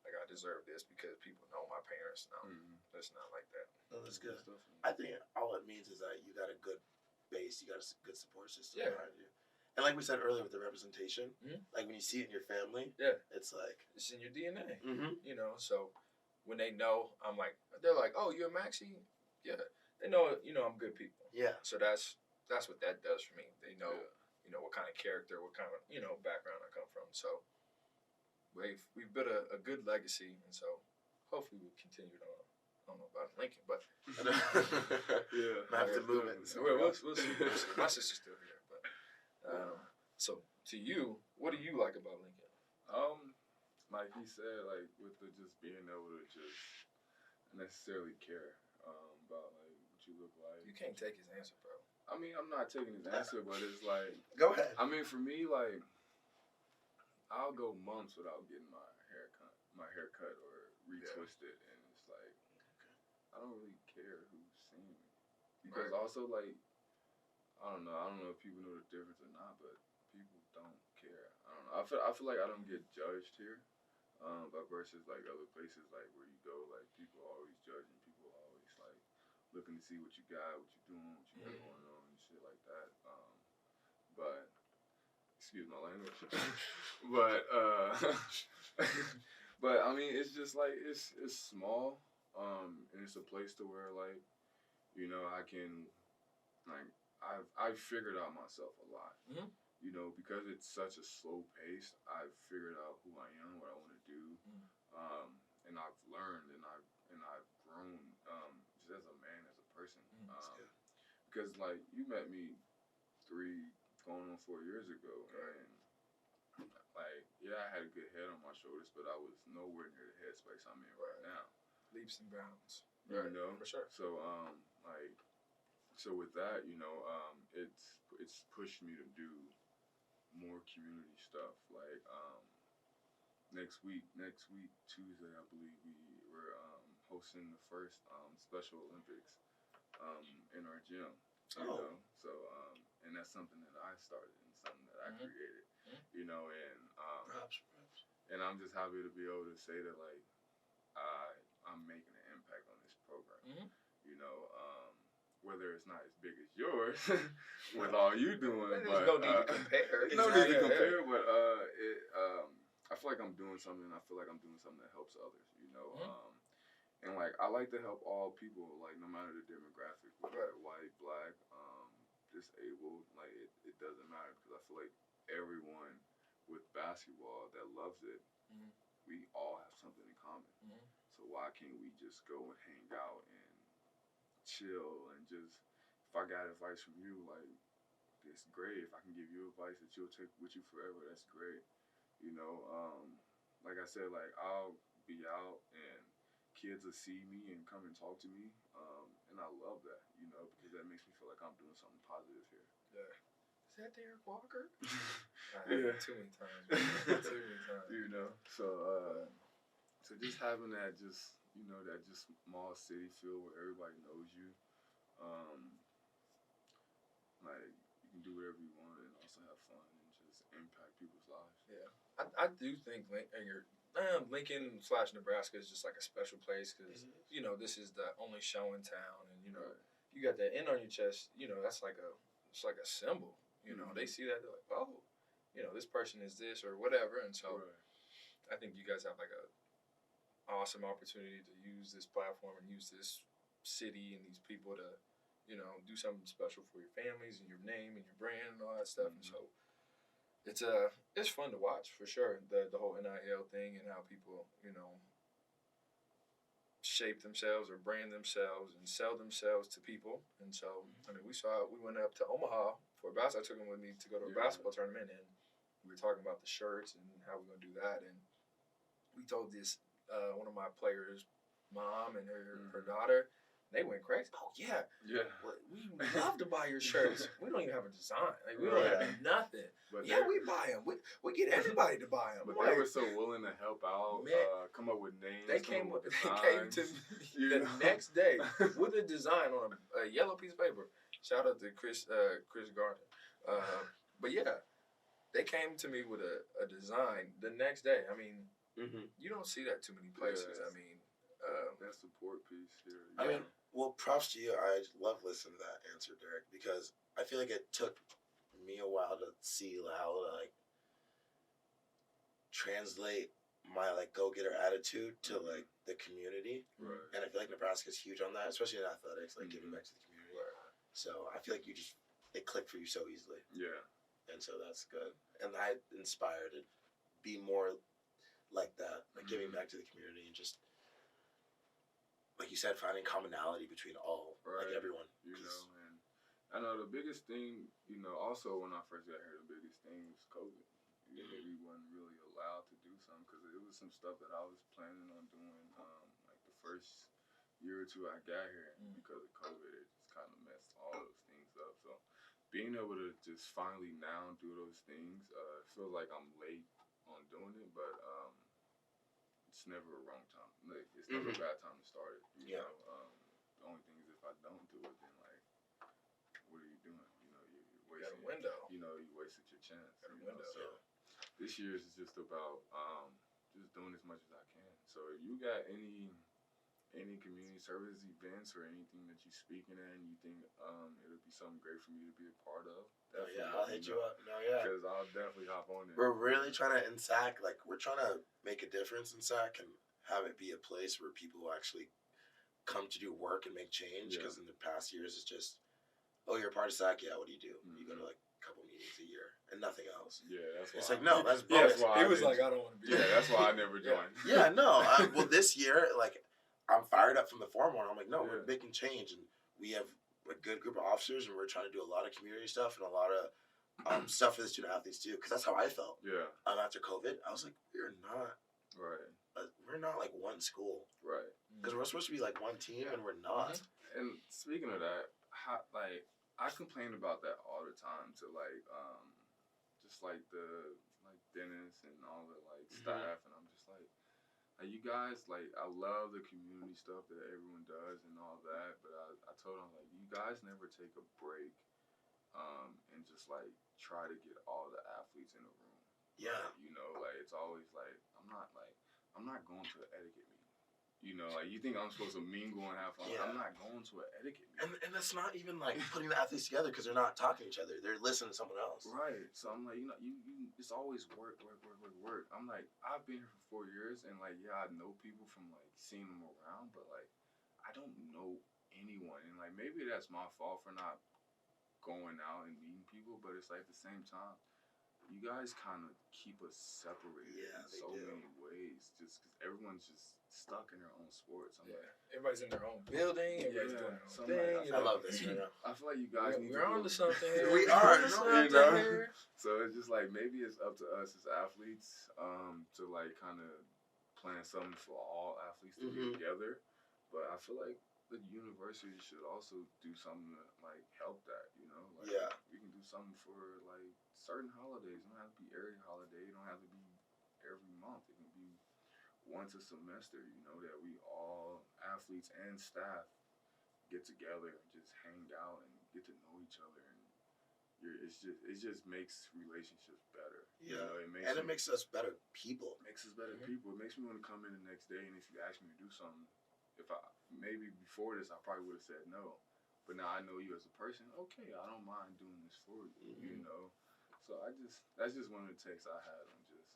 like I deserve this because people know my parents. No, it's not like that. No, that's good. I think all it means is that you got a good base, you got a good support system behind you. And like we said earlier with the representation, like when you see it in your family, it's like it's in your DNA. You know, so when they know, I'm like, they're like, oh, you're a Maxie? Yeah, they know, you know, I'm good people. Yeah. So that's what that does for me. They know, you know, what kind of character, what kind of, you know, background I come from. So we've built a good legacy, and so hopefully we'll continue on. I don't know about Lincoln, but I have to move it. We'll see. My sister's still here, but so to you, what do you like about Lincoln? Like he said, like with the just being able to just necessarily care about like what you look like. You can't take his answer, bro. I mean, I'm not taking his answer, but it's like go ahead. I mean, for me, like I'll go months without getting my hair cut or retwisted, and it's like I don't really care who's seeing me because also like I don't know if people know the difference or not, but people don't care. I don't know. I feel like I don't get judged here, but versus like other places like where you go, like people are always judging, people are always like looking to see what you got, what you doing, what you got going on, and shit like that. But excuse my language, but I mean it's just like it's small, and it's a place to where like you know I can like I've figured out myself a lot. You know, because it's such a slow pace, I've figured out who I am, what I want to do, and I've learned and I've grown just as a man, as a person. Because like you met me going on 4 years ago, and like I had a good head on my shoulders, but I was nowhere near the headspace I'm in right now. Leaps and bounds. You know, for sure. So so with that, you know, it's pushed me to do more community stuff. Like next week Tuesday, I believe we're hosting the first Special Olympics in our gym. You know, so and that's something that I started and something that I created. You know, and props. And I'm just happy to be able to say that like I'm making an impact on this program. You know, whether it's not as big as yours with all you doing, but no need to compare. No need to compare, but I feel like I'm doing something. I feel like I'm doing something that helps others. You know, and like I like to help all people, like no matter the demographic, whether white, black, disabled, like it doesn't matter because I feel like everyone with basketball that loves it, we all have something in common. So why can't we just go and hang out and chill and just, if I got advice from you, like it's great. If I can give you advice that you'll take with you forever, that's great. You know, like I said, like I'll be out and kids will see me and come and talk to me, and I love that, you know, because that makes me feel like I'm doing something positive here. Yeah. Is that Derek Walker? Too many times. Too many times. You know, so just having that just, you know, that just small city feel where everybody knows you, like you can do whatever you want and also have fun and just impact people's lives. Yeah, I do think Lincoln/Nebraska is just like a special place because you know this is the only show in town, and you know you got that N on your chest. You know it's like a symbol. You know they see that they're like, oh, you know this person is this or whatever, and so I think you guys have like a awesome opportunity to use this platform and use this city and these people to, you know, do something special for your families and your name and your brand and all that stuff. And so it's fun to watch for sure. The whole NIL thing and how people, you know, shape themselves or brand themselves and sell themselves to people. And so, I mean, we went up to Omaha for basketball. I took him with me to go to a basketball tournament, and we were talking about the shirts and how we're going to do that. And we told this, one of my players' mom and her daughter, They went crazy. Oh yeah, Yeah. we love to buy your shirts. We don't even have a design. Like we don't have nothing. But yeah, we buy them. We get everybody to buy them. But they were so willing to help out, come up with names. They came to me the next day with a design on a yellow piece of paper. Shout out to Chris Gardner. But yeah, they came to me with a design the next day. I mean, you don't see that too many places. I mean, that support piece here. Yeah. I mean, well, props to you. I love listening to that answer, Derek, because I feel like it took me a while to see how to like translate my like go-getter attitude to like the community. Right. And I feel like Nebraska's huge on that, especially in athletics, like giving back to the community. Right. So I feel like it clicked for you so easily. Yeah. And so that's good. And I inspired to be more like that, like giving back to the community and just, like you said, finding commonality between all, like everyone. You know, and I know the biggest thing, also when I first got here, the biggest thing was COVID. We weren't really allowed to do something because it was some stuff that I was planning on doing like the first year or two I got here. And because of COVID, it just kind of messed all those things up. So being able to just finally now do those things, it feels like I'm late on doing it, but it's never a wrong time. Like it's never a bad time to start it. You know, the only thing is if I don't do it, then like, what are you doing? You're wasting. Got a window. You wasted your chance. Got a window. So this year is just about just doing as much as I can. So if you got any community service events or anything that you're speaking at and you think it'll be something great for me to be a part of, I'll hit you up. Because I'll definitely hop on it. We're really trying to, in SAC, like, we're trying to make a difference in SAC and have it be a place where people actually come to do work and make change. Because in the past years, it's just, oh, you're a part of SAC? Yeah, what do you do? You go to, like, a couple meetings a year and nothing else. Yeah, that's why. It's like, no, that's that's why he was like, I don't want to be there. That's why I never joined. Yeah, no. Well, this year, like, I'm fired up from the formal. I'm like, no, we're making change. And we have a good group of officers, and we're trying to do a lot of community stuff and a lot of stuff for the student athletes too, because that's how I felt. Yeah. After COVID, I was like, we're not like one school. Right. Because we're supposed to be like one team, and we're not. And speaking of that, I complain about that all the time to just like Dennis and all the staff, and I'm just like, you guys, I love the community stuff that everyone does and all that, but I told them, you guys never take a break and just, try to get all the athletes in a room. Yeah. It's always, I'm not going to an etiquette meeting. You think I'm supposed to mingle and have fun. Yeah. I'm not going to an etiquette meeting. And that's not even, putting the athletes together because they're not talking to each other. They're listening to someone else. Right. So I'm like, you it's always work. I'm like, I've been here for 4 years, and, I know people from, seeing them around, but, I don't know anyone. And, maybe that's my fault for not going out and meeting people, but it's, at the same time, you guys kind of keep us separated in so many ways, just because everyone's just stuck in their own sports. Everybody's in their own building. Everybody's doing their own thing. I love this. I feel like you guys we're on to something here. We are. So it's just maybe it's up to us as athletes to kind of plan something for all athletes to be together. But I feel like the university should also do something to help that. We can do something for certain holidays. It don't have to be every holiday. It don't have to be every month. It can be once a semester, that we all, athletes and staff, get together and just hang out and get to know each other. And it just makes relationships better. Yeah. It makes us better people. It makes us better people. It makes me want to come in the next day, and if you ask me to do something, maybe before this, I probably would have said no. But now I know you as a person. Okay, I don't mind doing this for you, So that's just one of the takes I had on just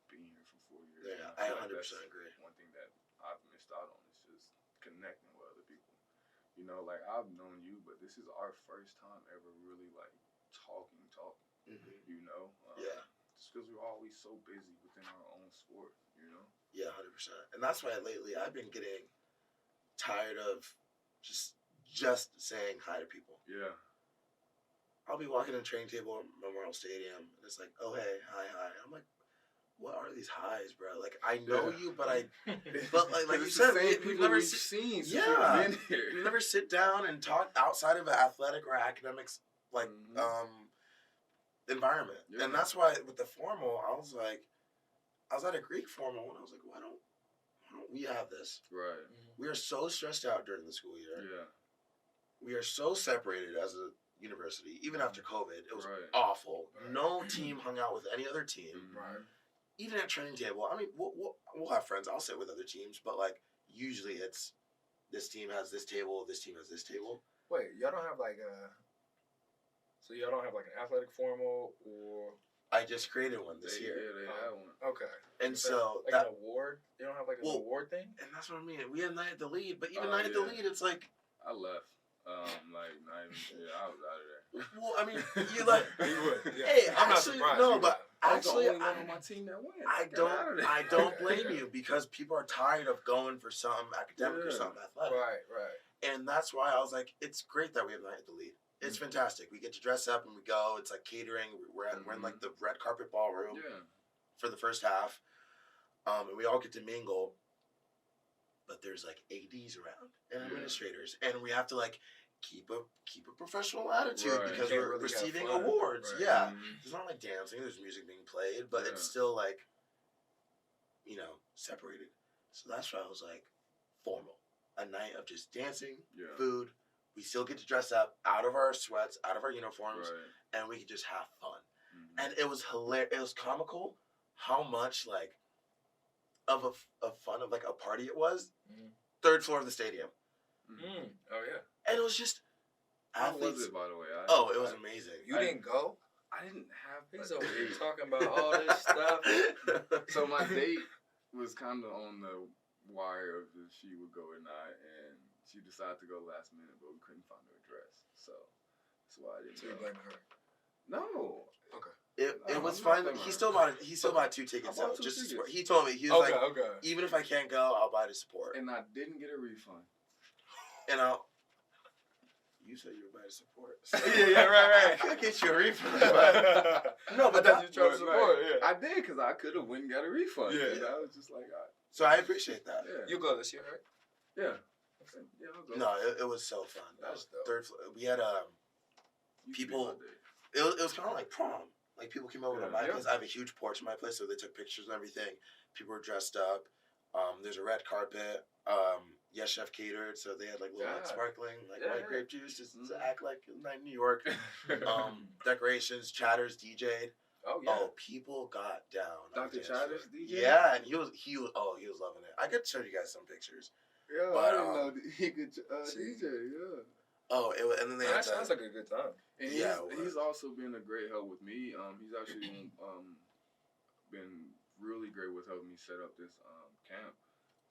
being here for 4 years. Yeah, I 100% agree. One thing that I've missed out on is just connecting with other people. I've known you, but this is our first time ever really talking. Just because we're always so busy within our own sport, Yeah, 100%. And that's why lately I've been getting tired of just saying hi to people. Yeah. I'll be walking to the training table at Memorial Stadium, and it's like, oh, hey, hi. I'm like, what are these highs, bro? Like, I know Yeah. you, but like you it's said, the same we've people never we've seen. seen since Yeah, we've been here. we never sit down and talk outside of an athletic or academics like environment, and that's why with the formal, I was at a Greek formal, and I was like, why don't we have this? Right. We are so stressed out during the school year. Yeah. We are so separated as a university. Even after COVID, it was Right. awful. Right. No team hung out with any other team. Right. Even at training table, I mean, we'll have friends. I'll sit with other teams, but like usually it's this team has this table, this team has this table. Wait, y'all don't have like a. So y'all don't have like an athletic formal or. I just created one this year. Yeah, they have one. Okay. And so like that, an award? You don't have like an award thing? and that's what I mean. We had Night at the Lead, but even Oh, Night at the yeah. Lead, it's like, I left. Like, not even, I was out of there. well, I mean, you like, You would. Yeah. hey, I'm not actually, surprised. no, You but I was the actually, only one on my team that went. Get out of there. I don't blame you because people are tired of going for something academic or Yeah. something athletic. Right. And that's why I was like, it's great that we have Night at the Lead. It's fantastic. We get to dress up and we go. It's like catering. We're in like the red carpet ballroom for the first half. And we all get to mingle. But there's like ADs around and administrators. And we have to like keep a professional attitude because Can't we're really have receiving fun. awards. Right. Yeah. There's not like dancing, there's music being played, but it's still like, separated. So that's why I was like, formal. A night of just dancing, food. We still get to dress up out of our sweats, out of our uniforms, and we can just have fun. And it was hilarious. It was comical how much like of a fun of like a party it was. Third floor of the stadium. Oh yeah. And it was just How athletes. was it, by the way? It was amazing. You didn't go? I didn't have. He's over here talking about all this stuff. So my date was kind of on the wire of if she would go or not, and she decided to go last minute, but we couldn't find her address, so that's why I didn't. So you go. blame her? No. Okay. It was I'm not fine. blaming He her. still bought 2 tickets I bought out. 2 Just to tickets. support. He told me he was like, Okay. even if I can't go, I'll buy to support. And I didn't get a refund. And you said you were by to support. So Yeah, right. I could get you a refund. But, no, but I thought you tried to support. Right. Yeah. I did because I could have went and got a refund. Yeah. And I was just like, so I appreciate that. yeah. You go this year, right? Yeah. Yeah, I'll go. No, it was so fun. That's dope. Third floor. We had You people- should be my date. it was kind of like prom. Like people came over to my place. I have a huge porch in my place, so they took pictures and everything. People were dressed up. There's a red carpet. Yes Chef catered, so they had like little like sparkling like white grape juice just to act like like New York. Decorations, Chatters DJ'd. Oh yeah. Oh, people got down. on Dr. the dance Chatters floor. DJ? Yeah, and he was loving it. I could show you guys some pictures. Yeah, But, I didn't know he could DJ. Yeah. Oh, and then they That had sounds like a good time. And he's also been a great help with me. He's actually been really great with helping me set up this camp.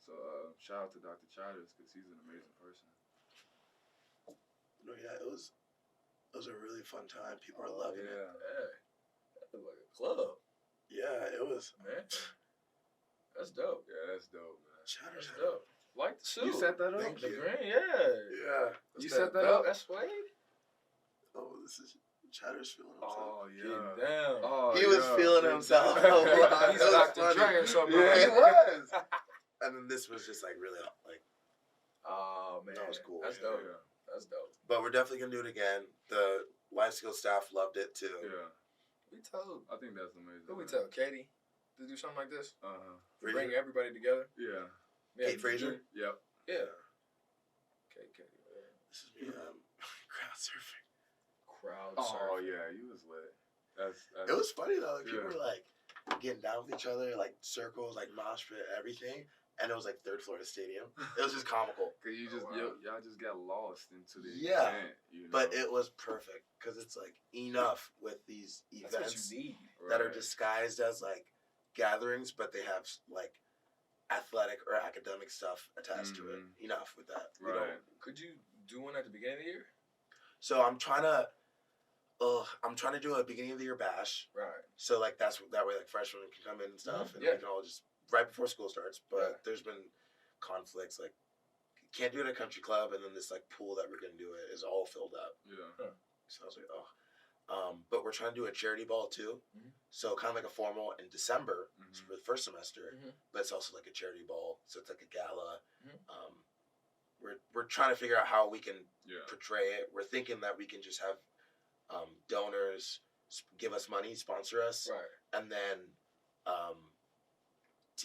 So shout out to Dr. Chatters because he's an amazing person. No, yeah, it was a really fun time. People are loving it. Yeah. That was like a club, Yeah, it was. man. That's dope. Yeah, that's dope, man. Chatters That's had dope. Like the suit. You set that up? Thank The you. green, yeah. Yeah. You What's set that belt? up? That's suede? Oh, this is Chatters feeling himself. Oh, Getting yeah. down. Oh, He was yeah. feeling himself. He's It was Dr. funny. Dre or something. Yeah, he was. And then this was just like really like, Oh, man. That was cool. That's Yeah, dope. yeah. That's dope. but we're definitely gonna do it again. The life skills staff loved it too. Yeah, We told, I think that's amazing. who we man. tell? Katie to do something like this? Fraser? Bring everybody together? Yeah. Yeah, Kate Fraser? Yep. Yeah. Katie. This is me crowd surfing. Crowd Oh surfing. yeah, you was lit. That's It was funny though. Like, people Yeah. were like getting down with each other, like circles, like mosh pit, everything. And it was like third floor of the stadium. It was just comical. Cause you just wow. y'all just got lost into the Yeah, event, you know? But it was perfect because it's like enough with these That's what events you need. that are Right. disguised as like gatherings, but they have like athletic or academic stuff attached to it. Enough with that. We don't- Right. Could you do one at the beginning of the year? So I'm trying to do a beginning of the year bash. Right. So like that way like freshmen can come in and stuff, and Yeah. we can all just right before school starts. But Yeah. there's been conflicts like can't do it at a country club, and then this like pool that we're gonna do it is all filled up. Yeah. So I was like, but we're trying to do a charity ball too. Mhm. So kind of like a formal in December. for the first semester, Mhm. but it's also like a charity ball, so it's like a gala. Mhm. We're trying to figure out how we can Yeah. portray it. We're thinking that we can just have donors give us money, sponsor us, Right. and then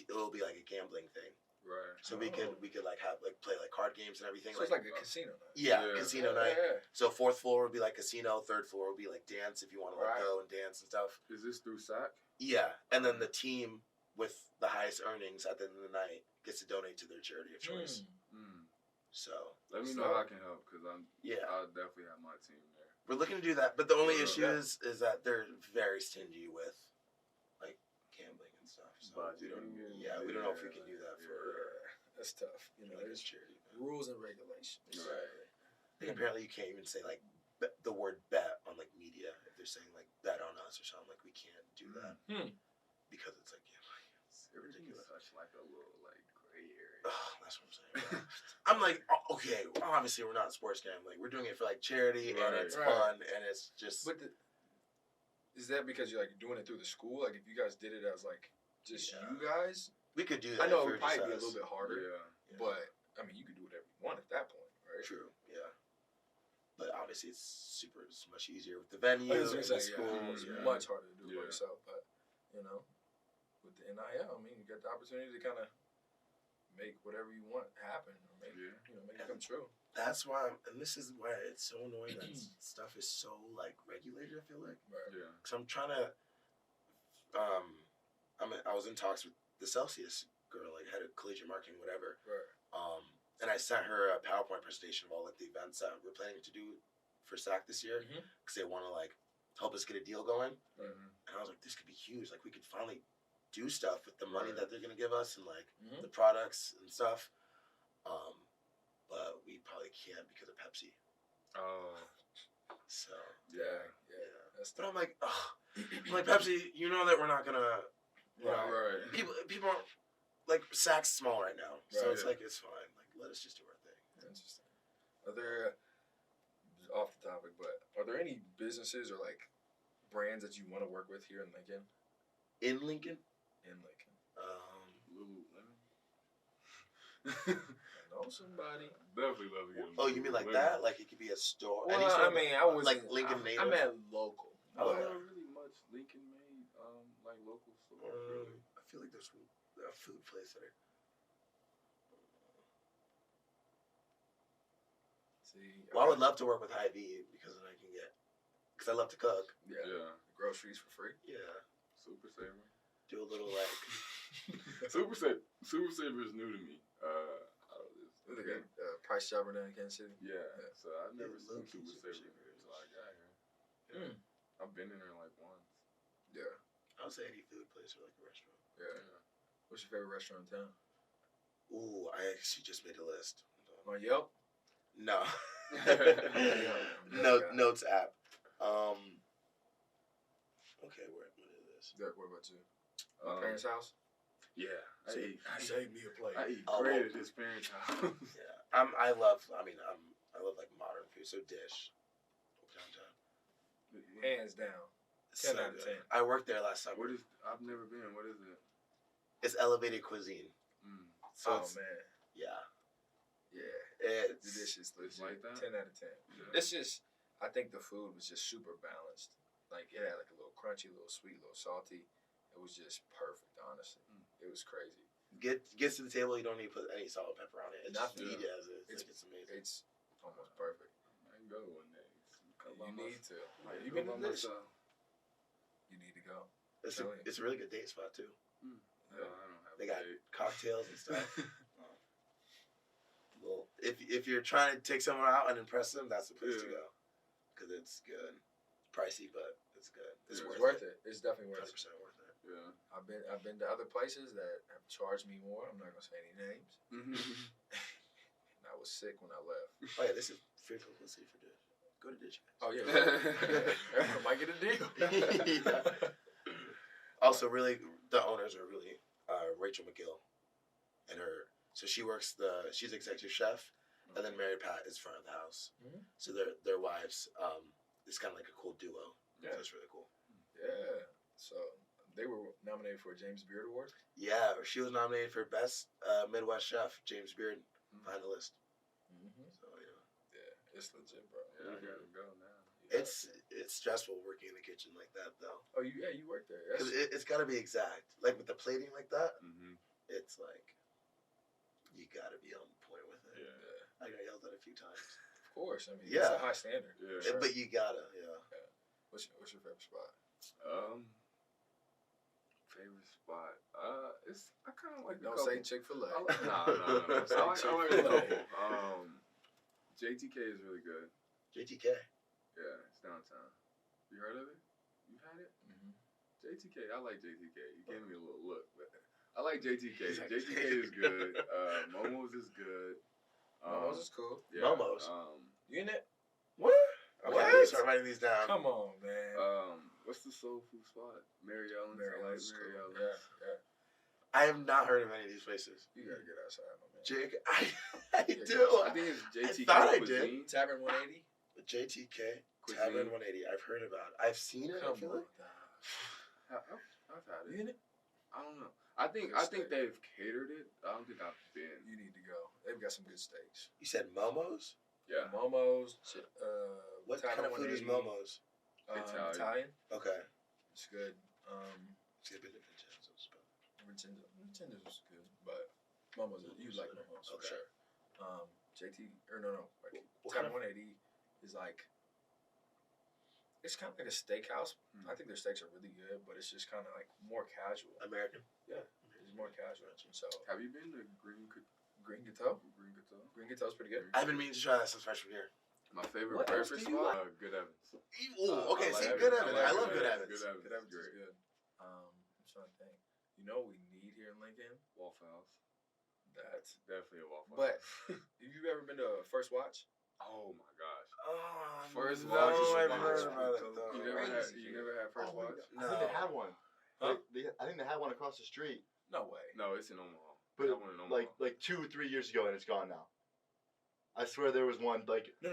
it'll be like a gambling thing. Right. So we could like have like play like card games and everything. So it's like a casino night. Yeah, Yeah. casino night. Yeah. So fourth floor would be like casino, third floor would be like dance if you want to like Right. go and dance and stuff. Is this through SAC? Yeah, and then the team with the highest earnings at the end of the night gets to donate to their charity of choice. So Let me So- know how I can help because yeah, I'll definitely have my team there. we're looking to do that. But the only Yeah. issue is that they're very stingy with like gambling and stuff. So we don't know if we can do that for That's tough. You know, like a there's charity. rules and regulations. Right. Like, apparently, you can't even say like the word bet on like media if they're saying like bet on us or something. Like we can't do that because it's like it's Everything is ridiculous. such like a little like gray area. Ugh, that's what I'm saying. bro. I'm like, okay, obviously we're not sports gambling. We're doing it for like charity and it's Right. fun and it's just. But is that because you're like doing it through the school? Like if you guys did it as like just Yeah. you guys? we could do that. I know if it we would were just probably be a us. little bit harder, Yeah. but I mean you could do whatever you want at that point, right? True. Yeah. But obviously, it's much easier with the venue I and was the gonna say, school. it's Yeah. much harder to do it Yeah. by yourself, but you know, with the NIL, I mean, you got the opportunity to kind of make whatever you want happen, or make make it come true. That's why, and this is why it's so annoying that stuff is so like regulated. I feel like Right. Yeah. because I'm trying to. I was in talks with the Celsius girl, like head of collegiate marketing, whatever. Right. And I sent her a PowerPoint presentation of all like the events that we're planning to do for SAC this year Mhm. because they want to like help us get a deal going. Mm-hmm. And I was like, this could be huge. Like we could finally do stuff with the money Right. that they're gonna give us and like Mhm. the products and stuff. But we probably can't because of Pepsi. Oh. So Yeah. yeah. That's But I'm like, Pepsi, you know that we're not gonna. Right. People aren't, like SAC's small right now, so Right. it's like it's fine. Like let us just do our thing. interesting. Are there off the topic, but are there any businesses or like brands that you want to work with here in Lincoln? In Lincoln, In Lincoln, Lululemon. I know somebody. Definitely love to get them. oh, you mean like that? Like it could be a store? Well, any store? I mean, I was like Lincoln native. I meant local. Oh, Not yeah. really much Lincoln made, like local stores. Really. I feel like there's a food place there. See, Well, I would love to work with Hy-Vee because then I can get, because I love to cook. Yeah. Yeah. Groceries for free. Yeah, Super Saver. do a little like. Super Saver is new to me. With a good price jobber down in Kansas City. Yeah. So I've never Yeah, seen low-key Super Super Saver Saver. until I got here. I've been in there like once. Yeah. I would say any food place or like a restaurant. Yeah. What's your favorite restaurant in town? Ooh, I actually just made a list. On Yelp. No. Yeah. Notes app. Okay, what is this? Derek, what about you? Parents' house. Yeah. Save me a plate. I eat Oh, great at his parents' house. Yeah, I love like modern food. So Dish, downtown. Hands down. It's 10 so out of good. 10. I worked there last summer. What is? I've never been. What is it? It's elevated cuisine. So Oh it's, man. yeah, Yeah. it's The dish is It's like that? 10 out of 10. Yeah. It's just, I think the food was just super balanced. Like it had like a little crunchy, a little sweet, a little salty. It was just perfect, honestly. It was crazy. gets to the table. You don't need to put any salt and pepper on it. It's just Nothing. eat it as it is. It's- It's amazing. It's almost perfect. I can go one day. You need to. Like, You been to this? myself. You need to go. It's Tell you. it's a really good date spot too. No, I don't have They a got date. cocktails and stuff. Well, if you're trying to take someone out and impress them, that's the place to Yeah. go because it's good, pricey, but it's good. It's It's worth worth it. it. It's definitely worth 100% it. worth it. Yeah. I've been to other places that have charged me more. I'm not gonna say any names. And I was sick when I left. Oh yeah, this is free publicity for Dish. Go to Dish. Oh yeah, everyone might get a deal. Yeah. Also, really, the owners are really Rachel McGill, and so she's executive chef, and then Mary Pat is front of the house. Mhm. So their wives, it's kind of like a cool duo. Yeah. So it's really cool. Yeah. So they were nominated for a James Beard Award. Yeah, she was nominated for Best Midwest Chef, James Beard, finalist. Mm-hmm. So, yeah, it's legit, bro. Yeah, I gotta go now. It's stressful working in the kitchen like that, though. Oh, you work there. Because it's got to be exact. Like with the plating like that, it's like, you got to be on point with it. Yeah. I got yelled at a few times. Of course. I mean, it's a high standard. Yeah. But you got to, What's your favorite spot? Favorite spot? I kind of like. Don't say Chick-fil-A. No. I like a couple. JTK is really good. JTK. Yeah, it's downtown. You heard of it? You had it? Mm-hmm. JTK. I like JTK. You gave me a little look, but I like JTK. JTK is good. Momo's is good. Momo's is cool. Yeah, Momo's. You in it? What? Okay, What? let me start writing these down. Come on, man. What's the soul food spot? Mary Ellen's. Mary I like Ellen's Mary cool. Ellen's. Yeah. I have not heard of any of these places. You gotta get outside, my man. Jake, I Yeah, do. I think it's JTK. I thought I Cuisine. Tavern 180. JTK Cuisine. Tavern 180. I've heard about it. I've seen it. I Come feel on, like. I've had You it. in it? I don't know. I think they've catered it. I don't think I've been. You need to go. They've got some good steaks. You said Momo's? Yeah. Momo's. What kind of food is 180. Momo's? Italian. Okay. It's good. It's been to Vincenzo's, but Vincenzo's is good, but Momo's. You like Momo's for Okay. sure. JT or no. What Tavern kind of- 180 is like. It's kind of like a steakhouse. I think their steaks are really good, but it's just kind of like more casual. American. Yeah, it's more casual. So Have you been to Green Gâteau? Green Gâteau's pretty good. I've been meaning to try that since freshman year. My favorite What else breakfast do you spot? Good Evans. Ooh, okay, I see, like Good Evans. Evans. I love Good Evans. Evans. Good Good Evans Evans is is great. good. I'm trying to think. You know what we need here in Lincoln? Waffle House. That's. Definitely a Waffle But House. have you ever been to First Watch? Oh my gosh. Oh, First no, Watch is I've watch. heard about it though. Crazy. You never had First Watch? No. I think they had one. Huh? I think they had one across the street. No way. No, it's in Omaha. But That one in Omaha. like 2 or 3 years ago, and it's gone now. I swear there was one like. No.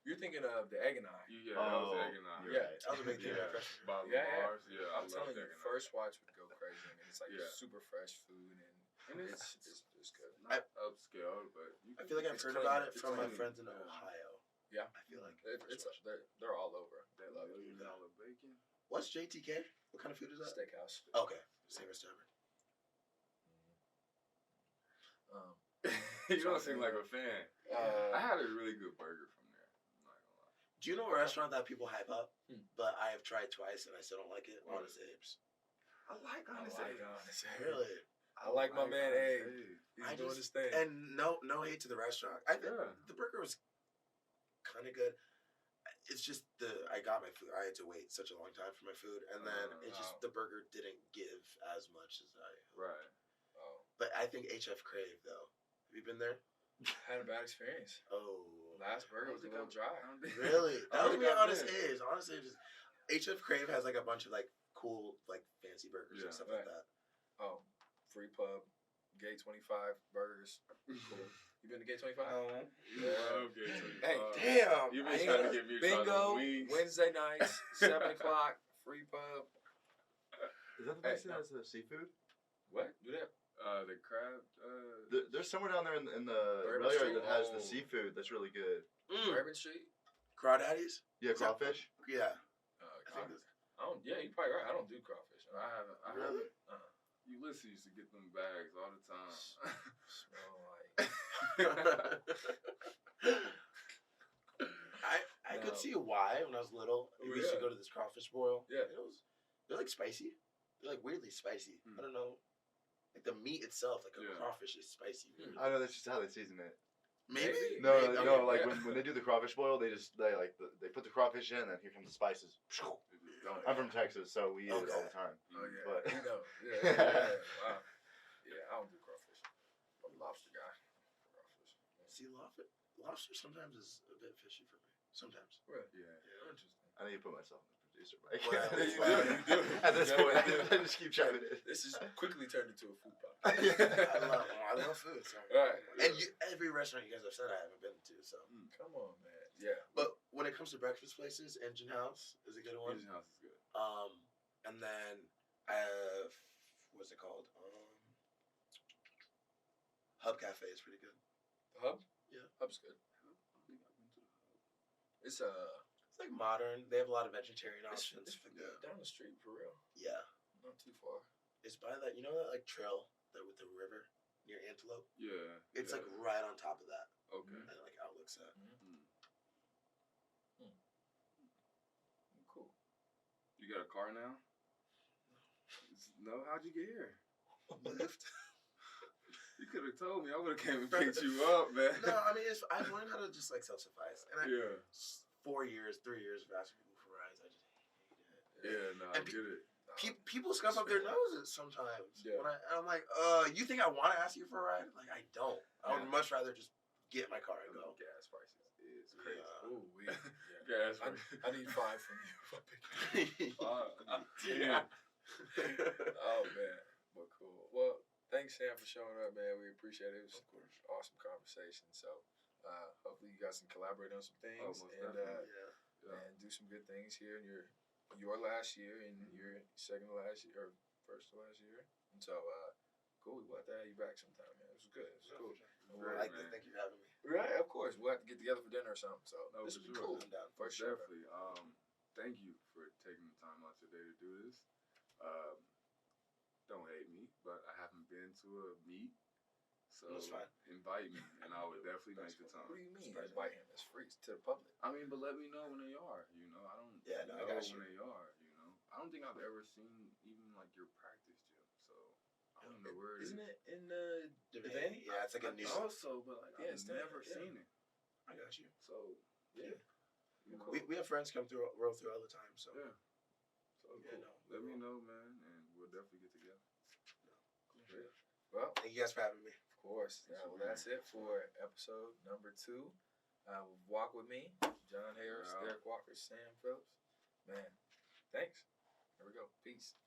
You're thinking of the Egg and I. Yeah, that was Egg and I. you're Yeah. right. That was a big thing. Yeah. Freshman. By Yeah. Lamar's. Yeah, I I'm love telling Egg you, and I. First Watch would go crazy. I mean, it's like Yeah. super fresh food and it's good. Not upscale, but you I feel like I've It's heard clean. about it It's from my clean. friends in Yeah. Ohio. Yeah. I feel like It's they're all over. They that love it. $1 bacon. What's JTK? What kind of food is that? Steakhouse. Okay, same as Tavern. You don't seem like a fan. I had a really good burger from there. I'm not gonna lie. Do you know a restaurant that people hype up, Hmm. but I have tried twice and I still don't like it? What? Honest Abe's. I like I Honest like Abe's. Honest Abe's. Really? I like my man Honest Egg. Abe's. He's I doing just- his thing. And no hate to the restaurant. I think Yeah. the burger was kind of good. It's just I got my food. I had to wait such a long time for my food, and then it just Wow. the burger didn't give as much as I. Right. Oh, But I think HF Crave though. Have you been there? had a bad experience. Oh, Last burger was a little dry. really? I That was don't me think on I've Honest been. Abe's. Honestly, just HF Crave has like a bunch of like cool like fancy burgers Yeah. and stuff like Right. that. Oh, free pub, Gate 25 burgers. Cool. You been to Gate 25? You love Gate 25. Hey, Damn. You I been ain't trying to gonna- get me to try Bingo. those wings. Wednesday nights, 7 o'clock, free pub. Is that the place Hey, that has the seafood? What? Do that? The crab. There's somewhere down there in the Bourbon rail yard Street? that has the Oh. seafood that's really good. Bourbon Street? Crawdaddies? Yeah, Is that- crawfish. Yeah. I I think think I don't. Yeah, you're probably right. I don't do crawfish. I haven't. Really? Ulysses used to get them bags all the time. Smell like. I No. could see why when I was little. Oh, We used to yeah. go to this crawfish boil. Yeah. They're like spicy. They're like weirdly spicy. Hmm. I don't know. Like the meat itself, like a Yeah. crawfish is spicy. Hmm. I know that's just how they season it. Maybe? Maybe. No, Maybe. no, Okay. like yeah. when they do the crawfish boil, they put the crawfish in, and then here comes the spices. I'm from Texas, so we eat it all Okay. the time. Oh yeah. But- You know. Yeah. Wow. Yeah, I don't do crawfish. I'm a lobster guy. Crawfish. See, lobster sometimes is a bit fishy for me. Sometimes. Really? Yeah. Interesting. I need to put myself in the producer. Right? Well, you do. At this You point, definitely I just keep chiming in. This is quickly turned into a food podcast. I love food. So. Right. And every restaurant you guys have said I haven't been to. So. Come on, man. Yeah. But when it comes to breakfast places, Engine House is a good one. Asian house is good. And then I have what's it called? Hub Cafe is pretty good. The Hub? Yeah. Hub's good. It's It's like modern. They have a lot of vegetarian options. It's down the street for real. Yeah. Not too far. It's by that, you know that like trail that with the river near Antelope? Yeah. It's like right on top of that. Okay. And like outlooks at. Cool. You got a car now? No, how'd you get here? Lyft. You could have told me. I would have came and picked you up, man. No, I mean I've learned how to just like self-suffice. And 3 years of asking people for rides, I just hate it. Yeah, no, I get it. People scuff up their noses sometimes. Yeah. I'm like, you think I want to ask you for a ride? Like, I don't. I would much rather just get in my car and go. Gas prices is crazy. Ooh, Gas prices. I need 5 from you. Yeah. Oh man, but cool. Well, thanks Sam for showing up, man. We appreciate it. It was an awesome conversation. So hopefully you guys can collaborate on some things and do some good things here in your last year and your second to last year or first to last year. And so cool. We'll have to have you back sometime, man. It was good. It was cool. Thank you for having me. Right, of course. We'll have to get together for dinner or something. So this for would be sure. cool. I'm down. For sure. Definitely. Thank you for taking the time out today to do this. Don't hate me, but I haven't been to a meet, so That's fine. invite me, and I would definitely make the time. What do you mean? Invite him? It's free. It's to the public. I mean, but let me know when they are. You know, I don't know I got you. when they are. You know, I don't think I've ever seen even like your practice gym, so I don't know where it is. Isn't it in the Devane? Yeah, it's like a new. Also, but like Yeah, it's I've never seen it. I got you. So yeah, you know, We have friends come through, roll through all the time. So yeah. So Yeah, cool. no, Let me know, man, and we'll definitely get together. Yeah. Well, thank you guys for having me. of course. Well, that's it for episode number 2. Walk with me, John Harris, Derek Walker, Sam Phillips. Man, thanks. Here we go. Peace.